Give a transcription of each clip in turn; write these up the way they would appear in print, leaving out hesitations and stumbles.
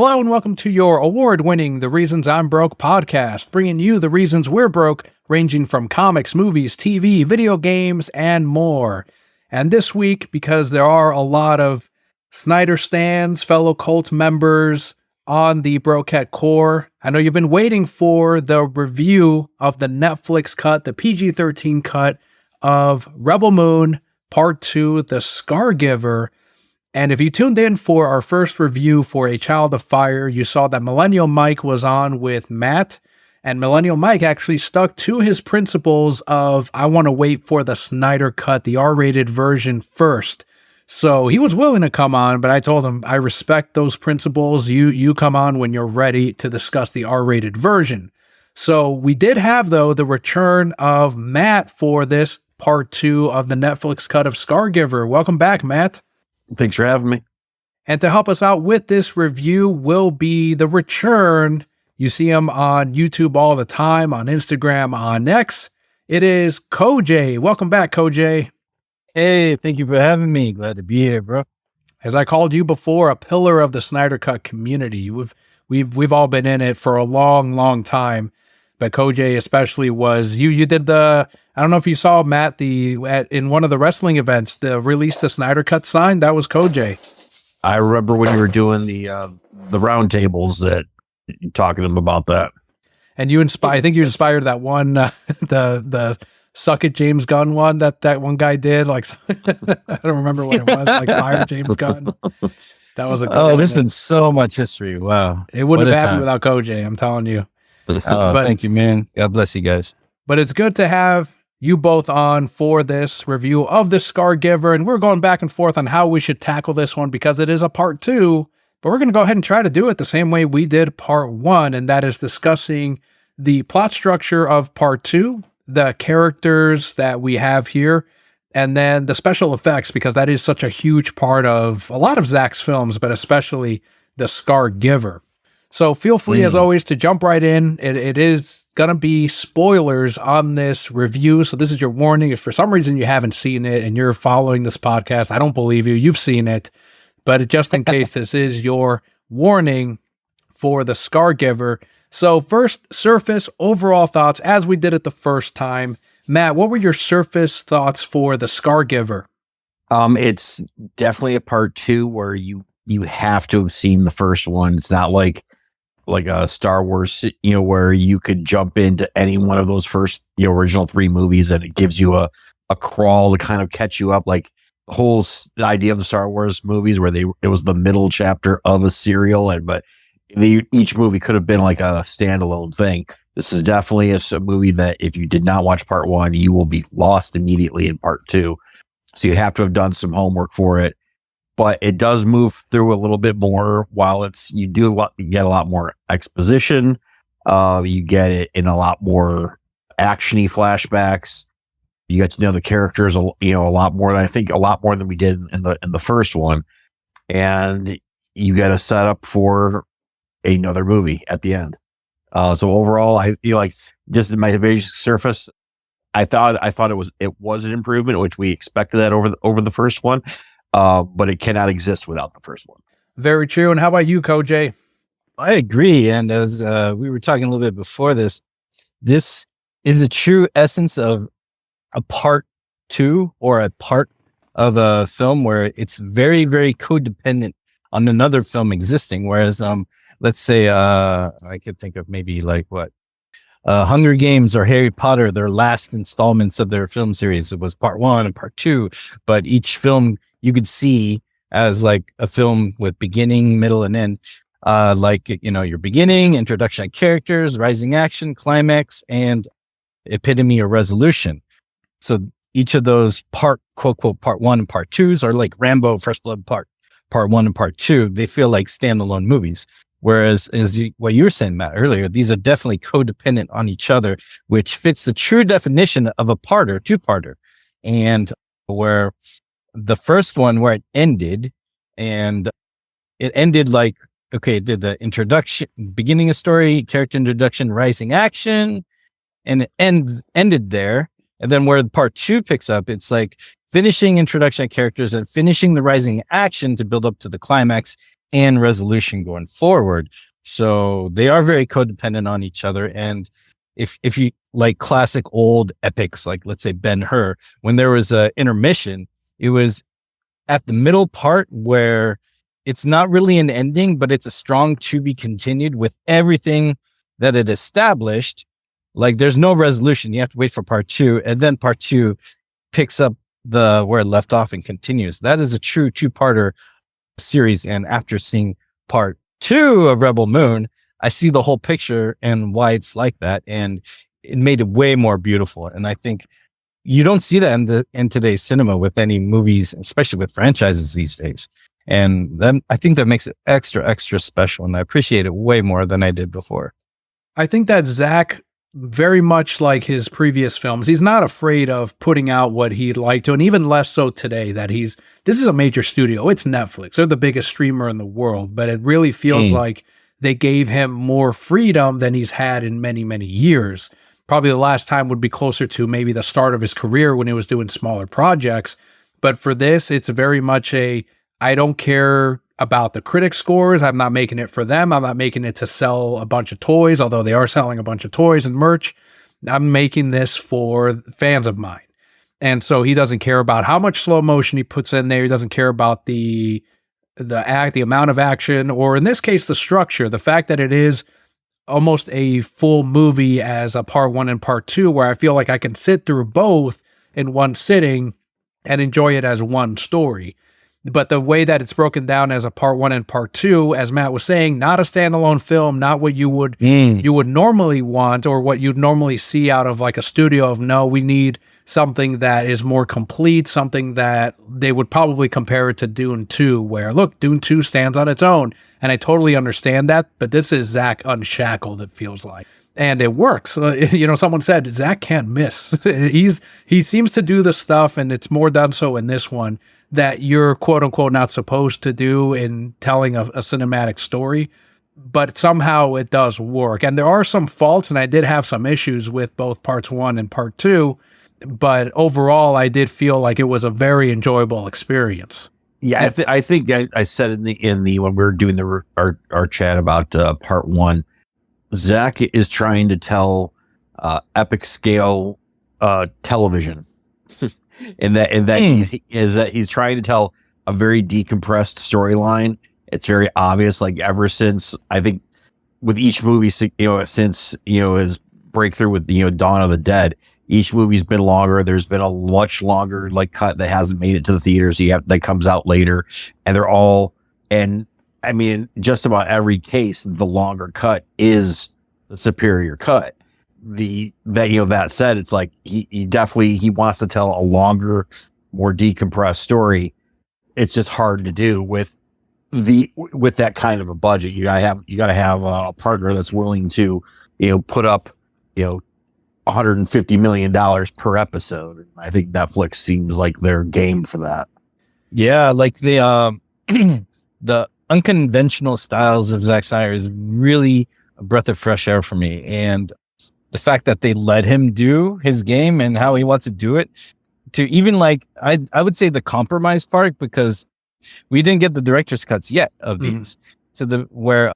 Hello and welcome to your award-winning The Reasons I'm Broke podcast, bringing you the reasons we're broke, ranging from comics, movies, TV, video games, and more. And this week, because there are a lot of Snyder stans, fellow cult members on the Broquette Core, I know you've been waiting for the review of the Netflix cut, the PG-13 cut of Rebel Moon Part 2, The Scargiver. And if you tuned in for our first review for A Child of Fire, you saw that Millennial Mike was on with Matt, and Millennial Mike actually stuck to his principles of, I want to wait for the Snyder cut, the R-rated version first. So he was willing to come on, but I told him, I respect those principles. You come on when you're ready to discuss the R-rated version. So we did have, though, the return of Matt for this part 2 of the Netflix cut of Scargiver. Welcome back, Matt. Thanks for having me. And to help us out with this review will be the return. You see him on YouTube all the time, on Instagram, on X. It is Kojay. Welcome back, Kojay. Hey, thank you for having me. Glad to be here, bro. As I called you before, a pillar of the Snyder Cut community. We've all been in it for a long, long time. But Kojay especially was, you did the, I don't know if you saw, Matt, in one of the wrestling events, the release the Snyder Cut sign, that was Kojay. I remember when you were doing the round tables that talking to them about that. And I think you inspired that one, the Suck It James Gunn one that one guy did. Like, I don't remember what it was, like Fire James Gunn. That was a good one. There's been so much history. Wow. It wouldn't have happened without Kojay, I'm telling you. Thank you, man. God bless you guys. But it's good to have you both on for this review of the Scargiver, and we're going back and forth on how we should tackle this one because it is a part 2, but we're going to go ahead and try to do it the same way we did part 1, and that is discussing the plot structure of part 2, the characters that we have here, and then the special effects, because that is such a huge part of a lot of Zack's films, but especially the Scargiver. So feel free, as always, to jump right in. It is going to be spoilers on this review. So this is your warning. If for some reason you haven't seen it and you're following this podcast, I don't believe you. You've seen it. But just in case, this is your warning for the Scargiver. So first, surface overall thoughts, as we did it the first time. Matt, what were your surface thoughts for the Scargiver? It's definitely a part 2 where you have to have seen the first one. It's not like a Star Wars, where you could jump into any one of those first, original 3 movies and it gives you a crawl to kind of catch you up. Like the whole idea of the Star Wars movies where it was the middle chapter of a serial, but each movie could have been like a standalone thing. This is definitely a movie that if you did not watch part 1, you will be lost immediately in part 2. So you have to have done some homework for it. But it does move through a little bit more while you get a lot more exposition. You get it in a lot more actiony flashbacks. You get to know the characters, a lot more than a lot more than we did in the first one. And you get a setup for another movie at the end. So overall, I feel like just in my basic surface, I thought it was an improvement, which we expected that over the first one. But it cannot exist without the first one. Very true. And how about you, Kojay? I agree. And as we were talking a little bit before this is a true essence of a part 2 or a part of a film where it's very, very codependent on another film existing. Whereas, let's say, I could think of maybe like Hunger Games or Harry Potter, their last installments of their film series. It was part 1 and part 2, but each film you could see as like a film with beginning, middle, and end. Your beginning, introduction of characters, rising action, climax, and epitome or resolution. So each of those quote, part 1 and part 2s are like Rambo, First Blood part 1 and part 2. They feel like standalone movies. Whereas, what you were saying, Matt, earlier, these are definitely codependent on each other, which fits the true definition of a two-parter. And where the first one, where it ended like, okay, it did the introduction, beginning of story, character introduction, rising action, and it ended there. And then where part 2 picks up, it's like finishing introduction of characters and finishing the rising action to build up to the climax and resolution going forward. So they are very codependent on each other. And if you like classic old epics, like let's say Ben-Hur, when there was a intermission, it was at the middle part where it's not really an ending, but it's a strong to be continued with everything that it established. Like there's no resolution. You have to wait for part 2, and then part 2 picks up where it left off and continues. That is a true 2-parter series. And after seeing part 2 of Rebel Moon, I see the whole picture and why it's like that. And it made it way more beautiful. And I think you don't see that in today's cinema with any movies, especially with franchises these days. And then I think that makes it extra special. And I appreciate it way more than I did before. I think that Zack, very much like his previous films, he's not afraid of putting out what he'd like to, and even less so today that this is a major studio. It's Netflix. They're the biggest streamer in the world, but it really feels like they gave him more freedom than he's had in many, many years. Probably the last time would be closer to maybe the start of his career when he was doing smaller projects. But for this, it's very much I don't care about the critic scores. I'm not making it for them. I'm not making it to sell a bunch of toys, although they are selling a bunch of toys and merch. I'm making this for fans of mine. And so he doesn't care about how much slow motion he puts in there. He doesn't care about the amount of action, or in this case, the structure, the fact that it is almost a full movie as a part 1 and part 2, where I feel like I can sit through both in one sitting and enjoy it as one story. But the way that it's broken down as a part 1 and part 2, as Matt was saying, not a standalone film, not what you would normally want, or what you'd normally see out of like a studio of, no, we need something that is more complete, something that they would probably compare it to Dune 2, where look, Dune 2 stands on its own. And I totally understand that, but this is Zack unshackled, it feels like. And it works. Someone said Zack can't miss. He seems to do the stuff, and it's more done so in this one, that you're quote unquote not supposed to do in telling a cinematic story, but somehow it does work. And there are some faults, and I did have some issues with both parts 1 and part 2, but overall I did feel like it was a very enjoyable experience. Yeah, I think I said in the when we were doing our chat about part 1, Zack is trying to tell epic scale television. and that he's trying to tell a very decompressed storyline. It's very obvious, like ever since, I think, with each movie, since his breakthrough with Dawn of the Dead, each movie's been longer. There's been a much longer cut that hasn't made it to the theaters. That comes out later, and they're all, and I mean, just about every case, the longer cut is the superior cut. That said, it's like he definitely wants to tell a longer, more decompressed story. It's just hard to do with that kind of a budget. You gotta have a partner that's willing to put up $150 million per episode. I think Netflix seems like they're game for that. Yeah, like the the unconventional styles of Zack Snyder is really a breath of fresh air for me. And the fact that they let him do his game and how he wants to do it, to even like, I would say the compromise part, because we didn't get the director's cuts yet of these, to where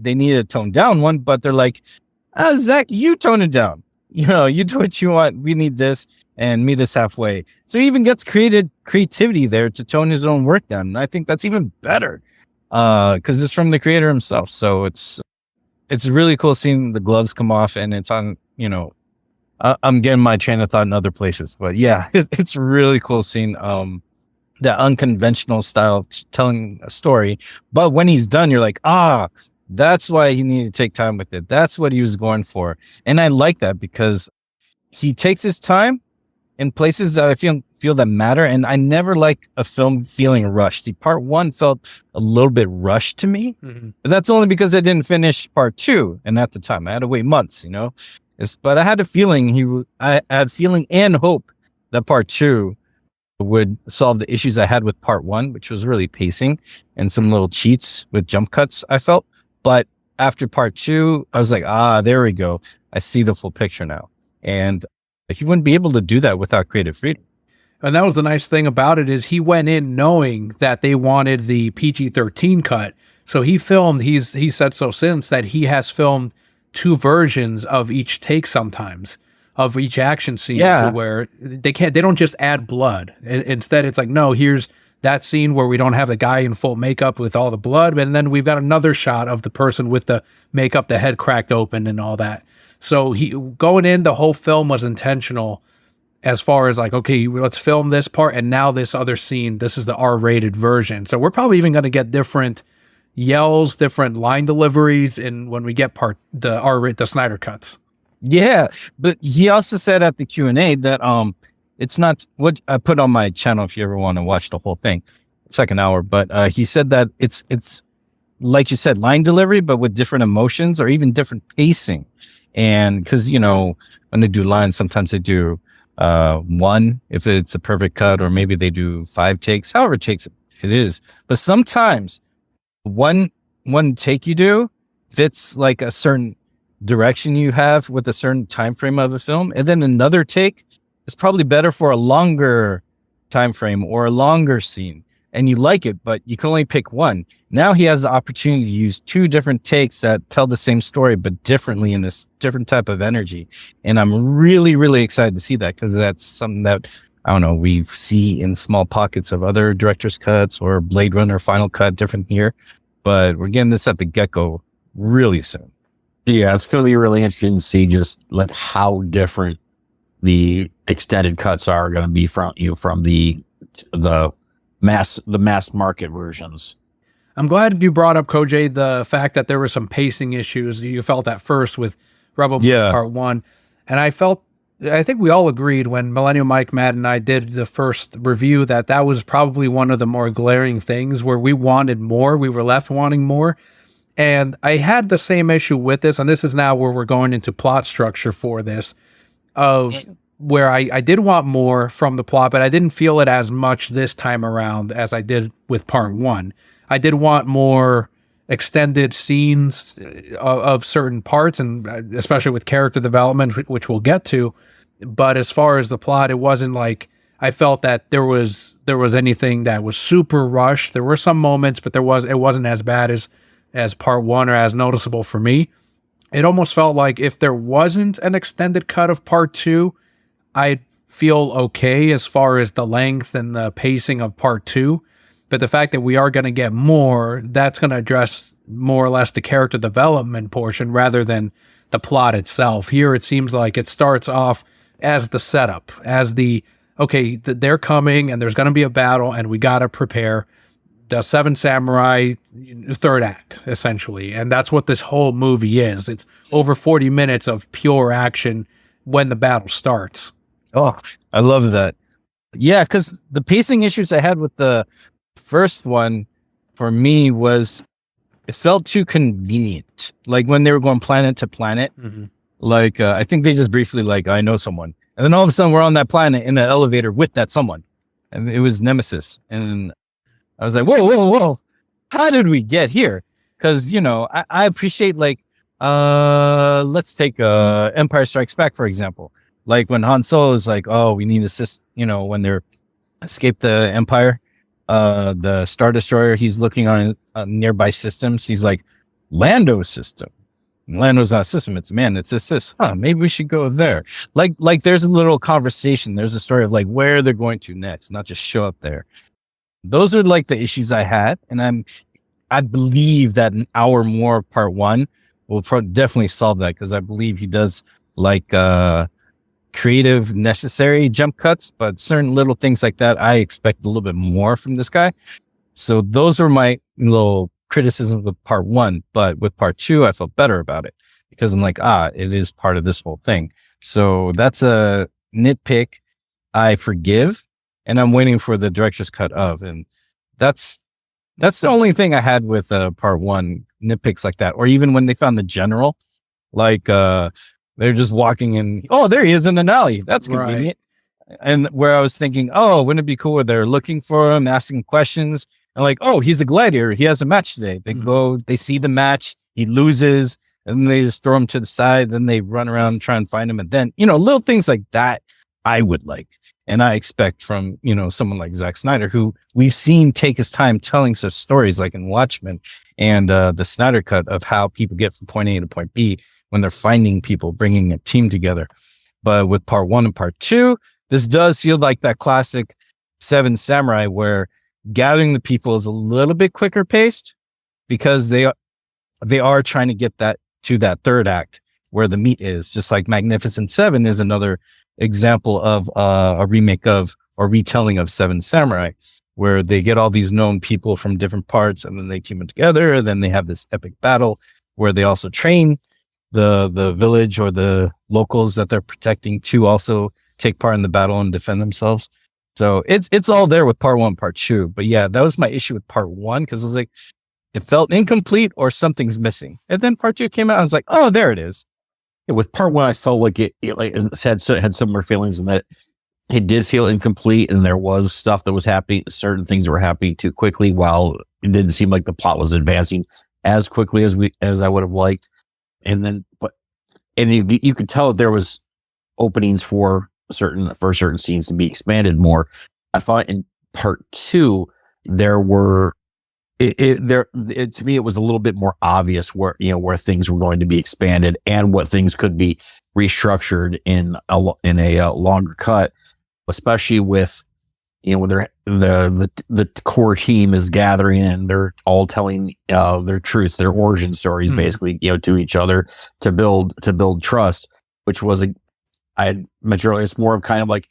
they need to tone down one, but they're like, Zack, you tone it down. You do what you want. We need this, and meet us halfway. So he even gets creativity there to tone his own work down. And I think that's even better because it's from the creator himself. So it's really cool seeing the gloves come off, and it's on, I'm getting my train of thought in other places, but yeah, it's really cool seeing that unconventional style of telling a story. But when he's done, you're like, that's why he needed to take time with it. That's what he was going for. And I like that because he takes his time in places that I feel that matter. And I never like a film feeling rushed. See, part 1 felt a little bit rushed to me, but that's only because I didn't finish part 2. And at the time I had to wait months, but I had a feeling I had feeling and hope that part 2 would solve the issues I had with part 1, which was really pacing and some little cheats with jump cuts, I felt. But after part 2, I was like, there we go. I see the full picture now. And he wouldn't be able to do that without creative freedom. And that was the nice thing about it, is he went in knowing that they wanted the PG-13 cut. So he filmed, he said so since that he has filmed 2 versions of each take sometimes, of each action scene, to where they don't just add blood. Instead, it's like, no, here's that scene where we don't have the guy in full makeup with all the blood, and then we've got another shot of the person with the makeup, the head cracked open and all that. So he going in, the whole film was intentional as far as like, okay, let's film this part, and now this other scene, this is the R-rated version. So we're probably even going to get different yells, different line deliveries, and when we get the Snyder cuts. Yeah, but he also said at the Q&A that it's not what I put on my channel if you ever want to watch the whole thing, second hour. But he said that it's like you said, line delivery, but with different emotions or even different pacing. And because, you know, when they do lines, sometimes they do 1 if it's a perfect cut, or maybe they do 5 takes, however takes it is. But sometimes one take you do fits like a certain direction you have with a certain time frame of a film, and then another take is probably better for a longer time frame or a longer scene, and you like it, but you can only pick one. Now he has the opportunity to use 2 different takes that tell the same story but differently, in this different type of energy. And I'm really, really excited to see that, because that's something that, I don't know, we see in small pockets of other director's cuts or Blade Runner Final Cut, different here. But we're getting this at the get-go really soon. Yeah, it's going to be really interesting to see just like how different the extended cuts are going to be from the mass market versions. I'm glad you brought up, Kojay, the fact that there were some pacing issues you felt at first with Rebel Part 1. And I think we all agreed when Millennial Mike, Matt, and I did the first review that was probably one of the more glaring things where we wanted more. We were left wanting more. And I had the same issue with this, and this is now where we're going into plot structure for this, of where I did want more from the plot, but I didn't feel it as much this time around as I did with Part 1. I did want more extended scenes of certain parts, and especially with character development, which we'll get to. But as far as the plot, it wasn't like I felt that there was anything that was super rushed. There were some moments, but it wasn't as bad as Part 1 or as noticeable for me. It almost felt like if there wasn't an extended cut of Part 2, I'd feel okay as far as the length and the pacing of Part 2. But the fact that we are going to get more, that's going to address more or less the character development portion rather than the plot itself. Here it seems like it starts off as the setup, as they're coming and there's going to be a battle and we got to prepare. The Seven Samurai third act, essentially. And that's what this whole movie is. It's over 40 minutes of pure action when the battle starts. Oh, I love that. Yeah, because the pacing issues I had with the first one for me was it felt too convenient. Like when they were going planet to planet, like I think they just briefly like, I know someone. And then all of a sudden we're on that planet in an elevator with that someone. And it was Nemesis. And I was like, whoa. How did we get here? Because, you know, I appreciate like, let's take Empire Strikes Back, for example. Like when Han Solo is like, oh, we need assist, you know, when they're escape the Empire, the Star Destroyer, he's looking on nearby systems. He's like, Lando's system. Lando's not a system, it's man, it's assist. Maybe we should go there. Like there's a little conversation. There's a story of like where they're going to next, not just show up there. Those are like the issues I had. And I believe that an hour more of Part 1 will definitely solve that, because I believe he does like creative, necessary jump cuts, but certain little things like that, I expect a little bit more from this guy. So those are my little criticisms with Part 1. But with Part 2, I felt better about it, because I'm like, it is part of this whole thing. So that's a nitpick I forgive, and I'm waiting for the director's cut of, and that's the only thing I had with Part 1, nitpicks like that. Or even when they found the general, like they're just walking in, there he is in an alley. That's convenient. Right. And where I was thinking, wouldn't it be cool if they're looking for him, asking questions, and like, he's a gladiator, he has a match today. They go, they see the match, he loses, and then they just throw him to the side, then they run around and try and find him. And then, little things like that I would like. And I expect from, someone like Zack Snyder, who we've seen take his time telling such stories like in Watchmen and the Snyder cut of how people get from point A to point B when they're finding people, bringing a team together. But with part 1 and part 2, this does feel like that classic Seven Samurai where gathering the people is a little bit quicker paced because they are trying to get that to that third act where the meat is. Just like Magnificent Seven is another example of a remake of or retelling of Seven Samurai, where they get all these known people from different parts and then they team them together. And then they have this epic battle where they also train the village or the locals that they're protecting to also take part in the battle and defend themselves. So it's all there with part 1, part 2. But yeah, that was my issue with part 1 because it was like it felt incomplete or something's missing. And then part 2 came out, I was like, oh, there it is. Yeah, with part 1, I felt like it had similar feelings in that it did feel incomplete, and there was stuff that was happening. Certain things were happening too quickly, while it didn't seem like the plot was advancing as quickly as I would have liked. And then, you could tell that there was openings for certain scenes to be expanded more. I thought in part 2 there were to me it was a little bit more obvious where things were going to be expanded and what things could be restructured in a longer cut, especially with when the core team is gathering and they're all telling their truths, their origin stories, basically to each other to build trust, which was I mentioned earlier, it's more of kind of like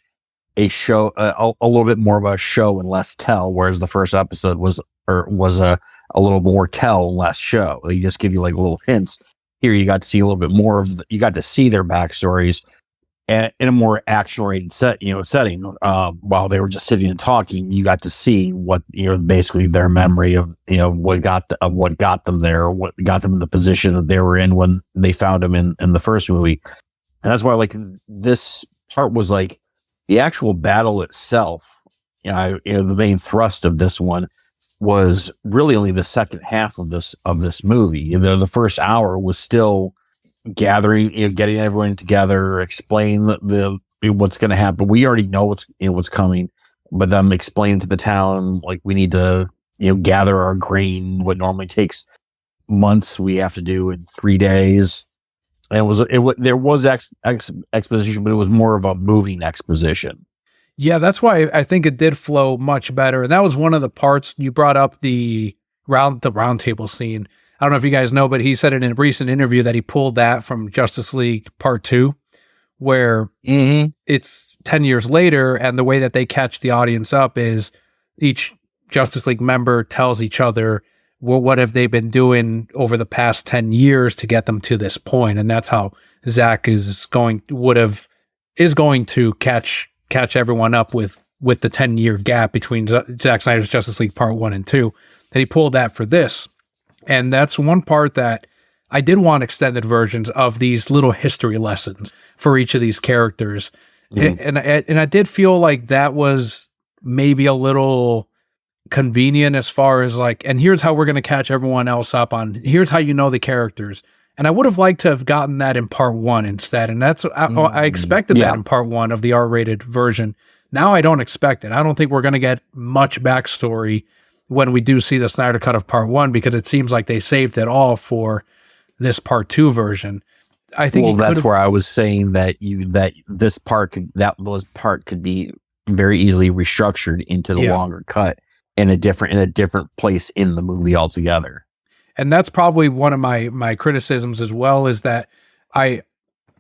a show, a little bit more of a show and less tell, whereas the first episode was a little more tell and less show. They just give you like little hints. Here you got to see a little bit more you got to see their backstories in a more action-oriented setting. While they were just sitting and talking, you got to see what basically their memory of what got them there, what got them in the position that they were in when they found him in the first movie. And that's why like this part was like the actual battle itself. The main thrust of this one was really only the second half of this movie. The first hour was still gathering, getting everyone together, explain the what's going to happen. We already know what's coming, but them explaining to the town like we need to gather our grain. What normally takes months, we have to do in 3 days. And there was exposition, but it was more of a moving exposition. Yeah, that's why I think it did flow much better. And that was one of the parts you brought up, the round table scene. I don't know if you guys know, but he said in a recent interview that he pulled that from Justice League Part 2, where it's 10 years later, and the way that they catch the audience up is each Justice League member tells each other, well, what have they been doing over the past 10 years to get them to this point? And that's how Zack is going to catch everyone up with the 10-year gap between Zack Snyder's Justice League Part 1 and 2. And he pulled that for this. And that's one part that I did want extended versions of these little history lessons for each of these characters. And I did feel like that was maybe a little convenient as far as like, and here's how we're going to catch everyone else up on, here's how the characters. And I would have liked to have gotten that in part 1 instead. And that's, I expected that in part 1 of the R-rated version. Now I don't expect it. I don't think we're going to get much backstory when we do see the Snyder cut of part 1, because it seems like they saved it all for this part 2 version. I think that's where I was saying that those part could be very easily restructured into the longer cut in a different place in the movie altogether. And that's probably one of my criticisms as well, is that I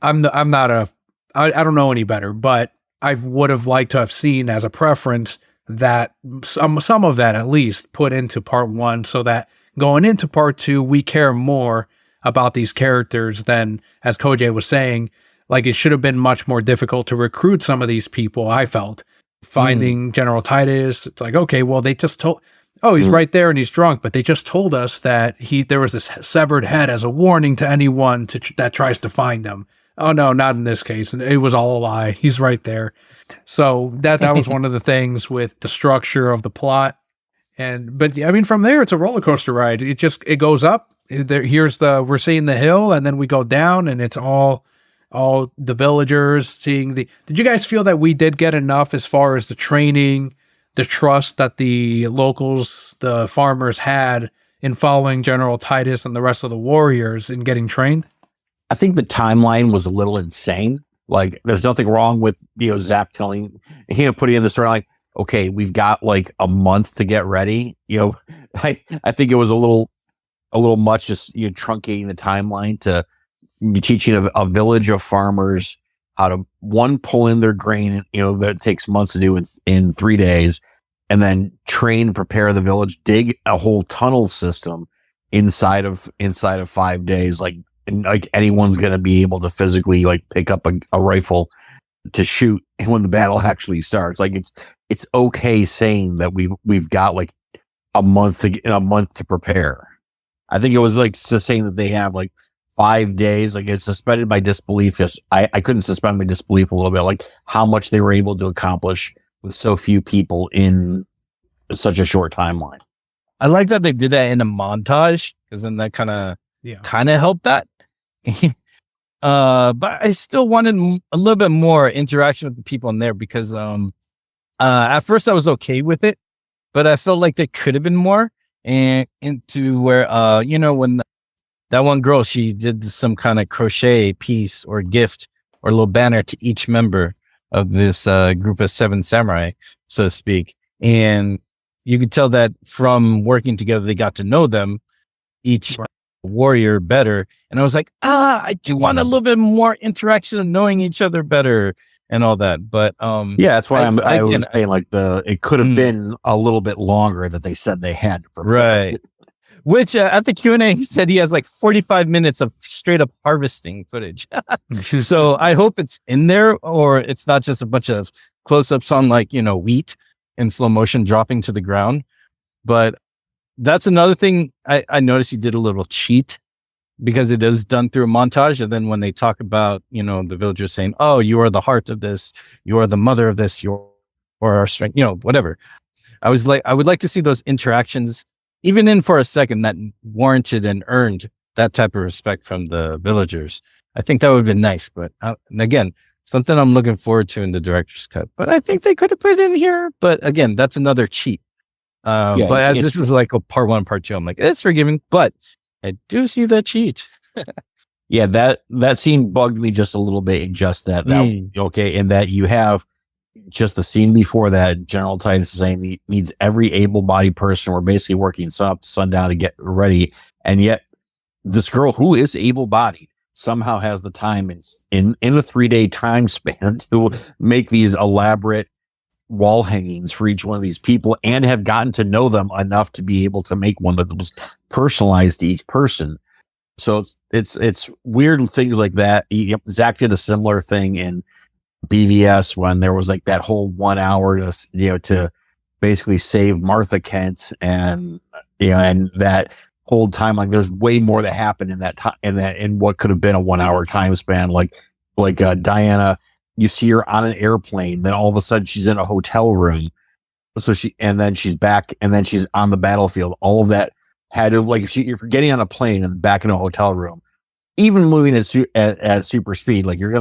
don't know any better, but I would have liked to have seen as a preference that some of that at least put into part 1, so that going into part 2, we care more about these characters than, as Kojay was saying, like it should have been much more difficult to recruit some of these people. I felt finding General Titus, it's like, okay, well, they just told, he's right there and he's drunk, but they just told us that there was this severed head as a warning to anyone that tries to find them. Oh no, not in this case. And it was all a lie. He's right there. So that was one of the things with the structure of the plot. But I mean, from there, it's a roller coaster ride. It goes up. We're seeing the hill, and then we go down, and it's all all the villagers, seeing the. Did you guys feel that we did get enough as far as the training, the trust that the locals, the farmers had in following General Titus and the rest of the warriors in getting trained? I think the timeline was a little insane. Like, there's nothing wrong with, Zack telling, putting in the story like, okay, we've got like a month to get ready. I think it was a little much, just truncating the timeline to be teaching a village of farmers how to pull in their grain, that takes months to do in 3 days, and then train and prepare the village, dig a whole tunnel system inside of 5 days. Like anyone's going to be able to physically like pick up a rifle to shoot when the battle actually starts. Like it's okay saying that we've got like a month to prepare. I think it was like just saying that they have like 5 days. Like, it's suspended my disbelief. Just I couldn't suspend my disbelief a little bit, like how much they were able to accomplish with so few people in such a short timeline. I like that they did that in a montage, because then that kind of helped that. But I still wanted a little bit more interaction with the people in there, because at first I was okay with it, but I felt like there could have been more, and into where when that one girl, she did some kind of crochet piece or gift or little banner to each member of this group of 7 samurai, so to speak, and you could tell that from working together they got to know them, each warrior, better. And I was like, I do want a little bit more interaction of knowing each other better and all that. But that's why I was saying like it could have been a little bit longer that they said they had to prepare. Right. Which at the Q&A, he said he has like 45 minutes of straight up harvesting footage. So I hope it's in there, or it's not just a bunch of close-ups on like, wheat in slow motion dropping to the ground. But that's another thing I noticed he did a little cheat, because it is done through a montage. And then when they talk about, the villagers saying, oh, you are the heart of this, you are the mother of this, you are our strength, whatever. I would like to see those interactions, even in for a second, that warranted and earned that type of respect from the villagers. I think that would have been nice. But again, something I'm looking forward to in the director's cut. But I think they could have put it in here. But again, that's another cheat. But as this is like a part 1, part 2, I'm like, it's forgiving, but I do see that cheat. Yeah, that scene bugged me just a little bit, in just that okay, and that you have just the scene before that, General Titus is saying he needs every able-bodied person. We're basically working sun up to sundown to get ready, and yet this girl who is able-bodied somehow has the time in a 3-day time span to make these elaborate wall hangings for each one of these people, and have gotten to know them enough to be able to make one that was personalized to each person. So it's weird things like that. Zack did a similar thing in BVS when there was like that whole 1 hour to basically save Martha Kent, and and that whole time, like there's way more that happened in that time, in what could have been a 1 hour time span. Like Diana, you see her on an airplane, then all of a sudden she's in a hotel room. So and then she's back, and then she's on the battlefield. All of that had to, like, if you're getting on a plane and back in a hotel room, even moving at super speed, like you're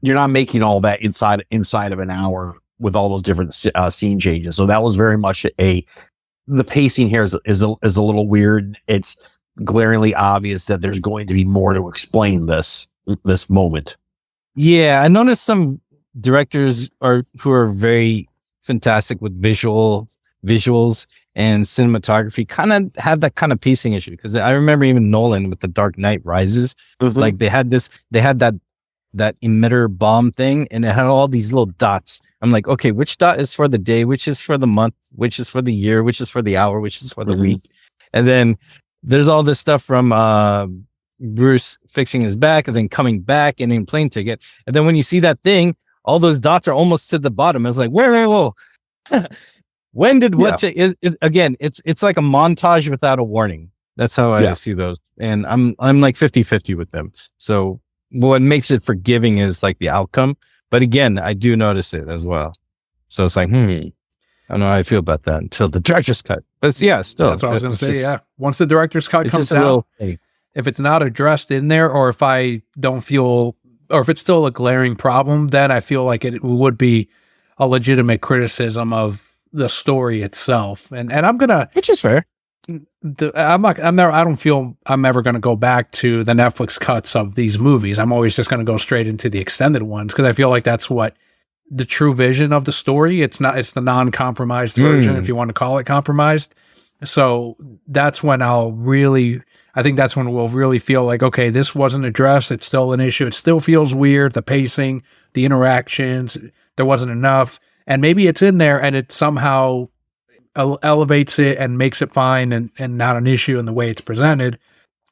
not making all that inside of an hour with all those different scene changes. So that was very much the pacing here is a little weird. It's glaringly obvious that there's going to be more to explain this moment. Yeah, I noticed some directors who are very fantastic with visuals and cinematography kind of have that kind of pacing issue. Because I remember even Nolan with The Dark Knight Rises, like they had that emitter bomb thing, and it had all these little dots. I'm like, okay, which dot is for the day, which is for the month, which is for the year, which is for the hour, which is for the week. And then there's all this stuff from Bruce fixing his back and then coming back and in plane ticket. And then when you see that thing, all those dots are almost to the bottom. It's like, whoa. When did what? Again, it's like a montage without a warning. That's how I see those. And I'm like 50-50 with them. So what makes it forgiving is like the outcome. But again, I do notice it as well. So it's like, I don't know how I feel about that until the director's cut. But yeah, still. That's what I was going to say. Yeah. Once the director's cut comes out, if it's not addressed in there, or if I don't feel, or if it's still a glaring problem, then I feel like it would be a legitimate criticism of the story itself. And I'm gonna, which is fair. I don't feel I'm ever gonna go back to the Netflix cuts of these movies. I'm always just gonna go straight into the extended ones because I feel like that's what the true vision of the story. It's the non-compromised version, if you want to call it compromised. So that's when I think that's when we'll really feel like, okay, this wasn't addressed. It's still an issue. It still feels weird. The pacing, the interactions, there wasn't enough. And maybe it's in there and it somehow elevates it and makes it fine and not an issue in the way it's presented.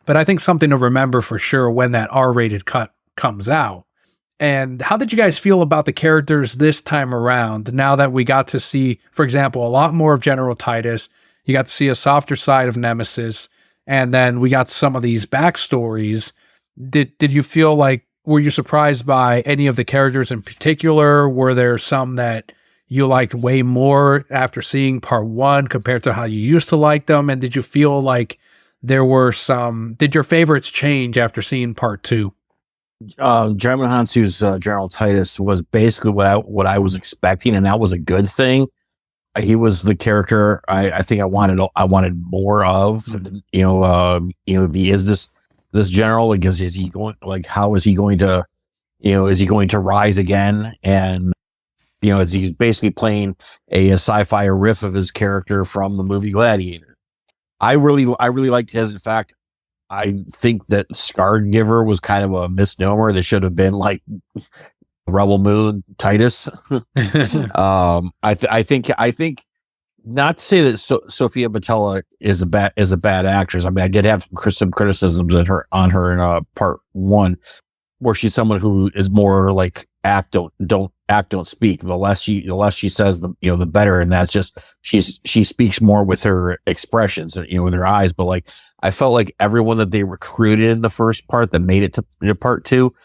But I think something to remember for sure when that R-rated cut comes out. And how did you guys feel about the characters this time around? Now that we got to see, for example, a lot more of General Titus, you got to see a softer side of Nemesis, and then we got some of these backstories. Did you feel like, were you surprised by any of the characters in particular? Were there some that you liked way more after seeing part one compared to how you used to like them? And did you feel like there were did your favorites change after seeing part two? German Hansu's General Titus was basically what I was expecting, and that was a good thing. He was the character I think I wanted more of. If he is this general, because is he going, like, how is he going to, is he going to rise again? And he's basically playing a sci-fi riff of his character from the movie Gladiator. I really liked his. In fact, I think that Scargiver was kind of a misnomer. They should have been like Rebel Moon Titus. I think not to say that Sofia Boutella is a bad actress. I mean, I did have some criticisms on her in part one, where she's someone who is more like don't speak. The less she says, the better. And that's just, she speaks more with her expressions, with her eyes. But like, I felt like everyone that they recruited in the first part that made it to part two,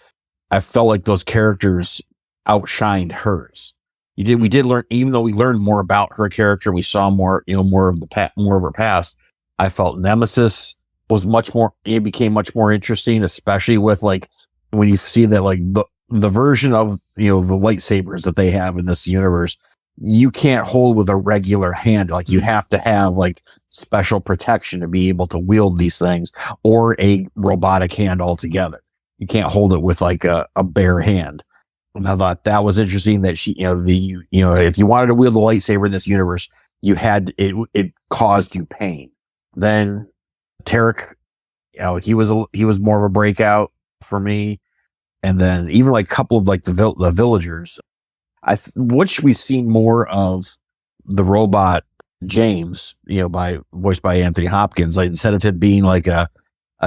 I felt like those characters outshined hers. We did learn, even though we learned more about her character, we saw more of her past. I felt Nemesis was it became much more interesting, especially with like, when you see that, like, the version of, the lightsabers that they have in this universe, you can't hold with a regular hand. Like, you have to have like special protection to be able to wield these things, or a robotic hand altogether. You can't hold it with like a bare hand. And I thought that was interesting that she, if you wanted to wield the lightsaber in this universe, you had it caused you pain. Then Tarek, he was more of a breakout for me. And then even like a couple of like the villagers, which we've seen more of the robot James, voiced by Anthony Hopkins. Like, instead of him being like a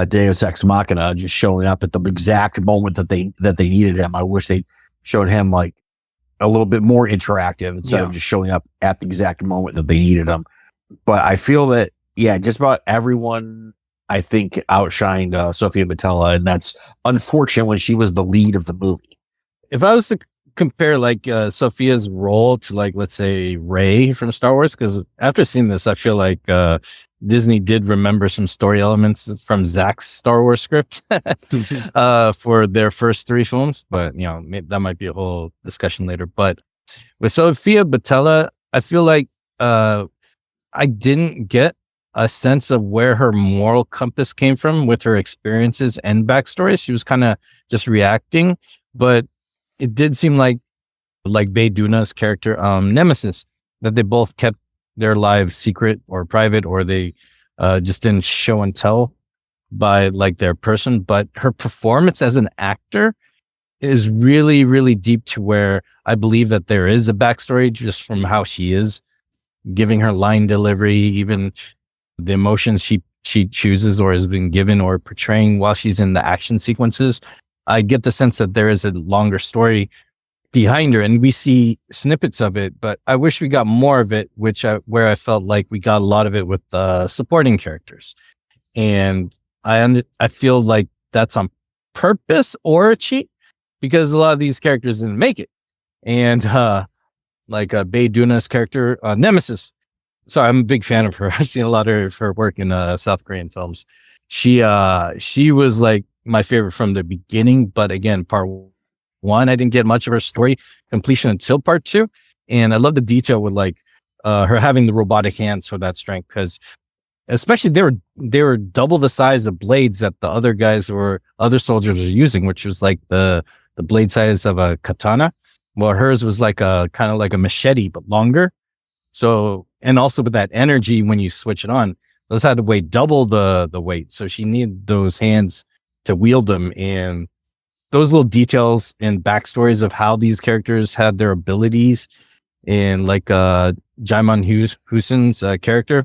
Deus Ex Machina, just showing up at the exact moment that they needed him, I wish they showed him like a little bit more interactive instead of just showing up at the exact moment that they needed him. But I feel that, just about everyone, I think, outshined Sofia Boutella, and that's unfortunate when she was the lead of the movie. If I was to compare like Sophia's role to, like, let's say Rey from Star Wars, because after seeing this, I feel like Disney did remember some story elements from Zack's Star Wars script for their first three films, but that might be a whole discussion later. But with Sofia Boutella, I feel like I didn't get a sense of where her moral compass came from with her experiences and backstory. She was kind of just reacting, but it did seem like Bae Doona's character, Nemesis, that they both kept their lives secret or private, or they just didn't show and tell by like their person. But her performance as an actor is really, really deep, to where I believe that there is a backstory just from how she is giving her line delivery, even the emotions she chooses or has been given or portraying while she's in the action sequences. I get the sense that there is a longer story behind her, and we see snippets of it, but I wish we got more of it, where I felt like we got a lot of it with supporting characters. And I feel like that's on purpose or a cheat, because a lot of these characters didn't make it. And like Bae Doona's character, Nemesis. Sorry, I'm a big fan of her. I've seen a lot of her work in South Korean films. she was like my favorite from the beginning. But again, part one, I didn't get much of her story completion until part two. And I love the detail with like her having the robotic hands for that strength, because especially they were double the size of blades that the other soldiers were using, which was like the blade size of a katana. Well, hers was like a kind of like a machete, but longer. So, and also with that energy, when you switch it on, those had to weigh double the weight. So she needed those hands to wield them. And those little details and backstories of how these characters had their abilities, and like Jaimon Hussein's character,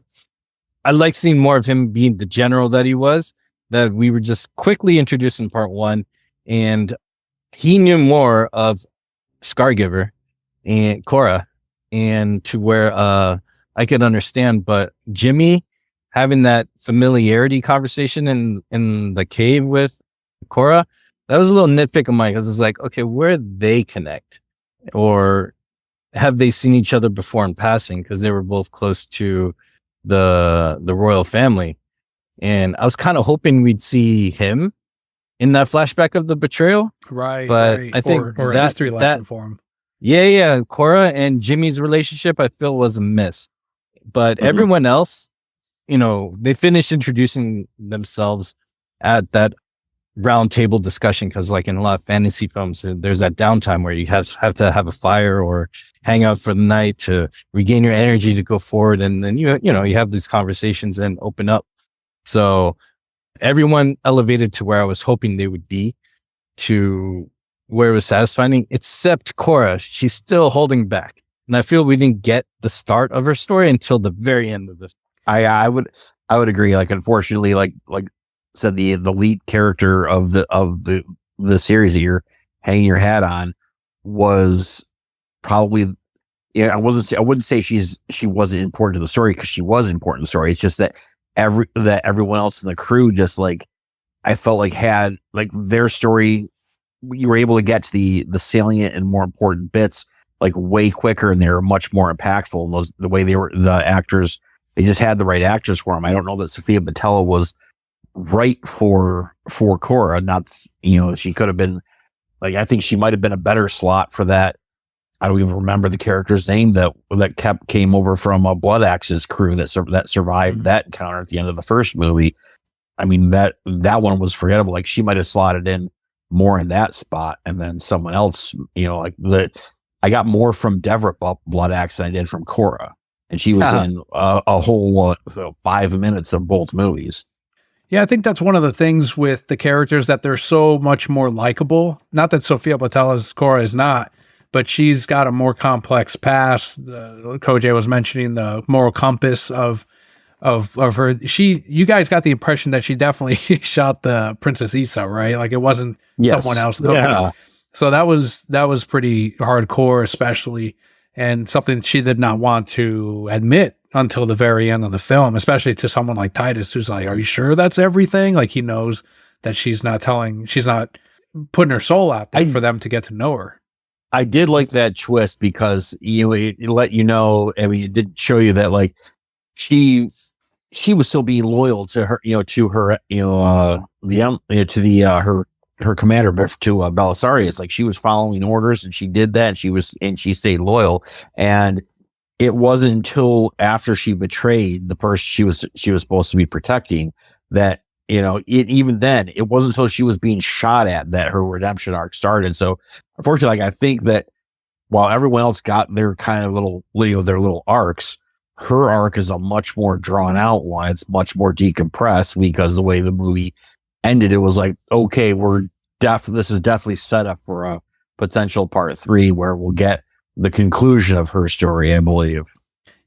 I like seeing more of him being the general that he was, that we were just quickly introduced in part one. And he knew more of Scargiver and Korra, and to where I could understand. But Jimmy having that familiarity conversation in the cave with Korra, that was a little nitpick of mine, because it's like, okay, where they connect, or have they seen each other before in passing? Because they were both close to the royal family, and I was kind of hoping we'd see him in that flashback of the betrayal. Right. But right. I think or a history lesson for him. Yeah. Korra and Jimmy's relationship, I feel, was a miss. But everyone else, they finished introducing themselves at that round table discussion, because like in a lot of fantasy films, there's that downtime where you have to have a fire or hang out for the night to regain your energy to go forward, and then you have these conversations and open up. So everyone elevated to where I was hoping they would be, to where it was satisfying, except Korra. She's still holding back, and I feel we didn't get the start of her story until the very end of this. I would agree. Like, unfortunately, like said, the lead character of the series that you're hanging your hat on was probably, I wouldn't say she wasn't important to the story, because she was important to the story. It's just that everyone else in the crew, just like, I felt like, had like their story, you were able to get to the salient and more important bits like way quicker, and they were much more impactful. And the way the actors, they just had the right actors for them. I don't know that Sofia Boutella was right for Korra. Not, she could have been, like, I think she might have been a better slot for that. I don't even remember the character's name that came over from Blood Axe's crew that survived that encounter at the end of the first movie. I mean, that one was forgettable. Like, she might have slotted in more in that spot, and then someone else, I got more from Deborah Blood Axe than I did from Korra, and she was in a whole 5 minutes of both movies. Yeah, I think that's one of the things with the characters, that they're so much more likable. Not that Sofia Boutella's Korra is not, but she's got a more complex past. Kojay was mentioning the moral compass of her. You guys got the impression that she definitely shot the Princess Issa, right? Like, it wasn't someone else. Yeah. So that was pretty hardcore, especially, and something she did not want to admit until the very end of the film, especially to someone like Titus, who's like, "Are you sure that's everything?" Like, he knows that she's not putting her soul out there for them to get to know her. I did like that twist, because it let you know. I mean, it did show you that, like, she was still being loyal to her, to her, her commander, to Belisarius. Like, she was following orders, and she did that, and she stayed loyal. And it wasn't until after she betrayed the person she was supposed to be protecting that, even then, it wasn't until she was being shot at that her redemption arc started. So unfortunately, like, I think that while everyone else got their kind of little, their little arcs, her arc is a much more drawn out one. It's much more decompressed, because the way the movie ended, it was like, okay, this is definitely set up for a potential part 3 where we'll get the conclusion of her story, I believe.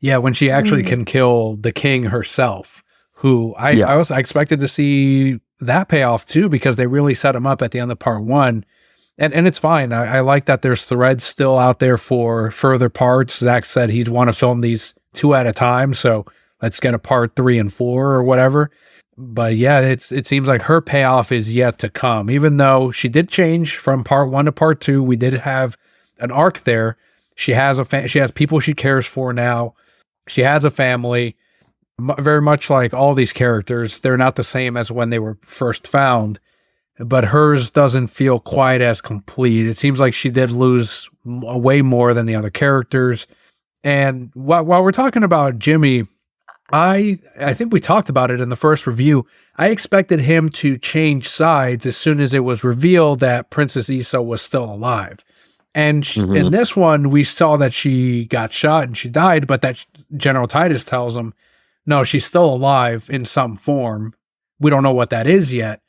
Yeah, when she actually can kill the king herself, who I expected to see that payoff too, because they really set him up at the end of part 1. And it's fine. I like that there's threads still out there for further parts. Zack said he'd want to film these 2 at a time, so let's get a part 3 and 4 or whatever. But yeah, it seems like her payoff is yet to come. Even though she did change from part 1 to part 2, we did have an arc there. She has she has people she cares for now. She has a family. very much like all these characters, they're not the same as when they were first found, but hers doesn't feel quite as complete. It seems like she did lose way more than the other characters. And while we're talking about Jimmy, I think we talked about it in the first review. I expected him to change sides as soon as it was revealed that Princess Issa was still alive. And in this one, we saw that she got shot and she died, but that General Titus tells him, no, she's still alive in some form. We don't know what that is yet.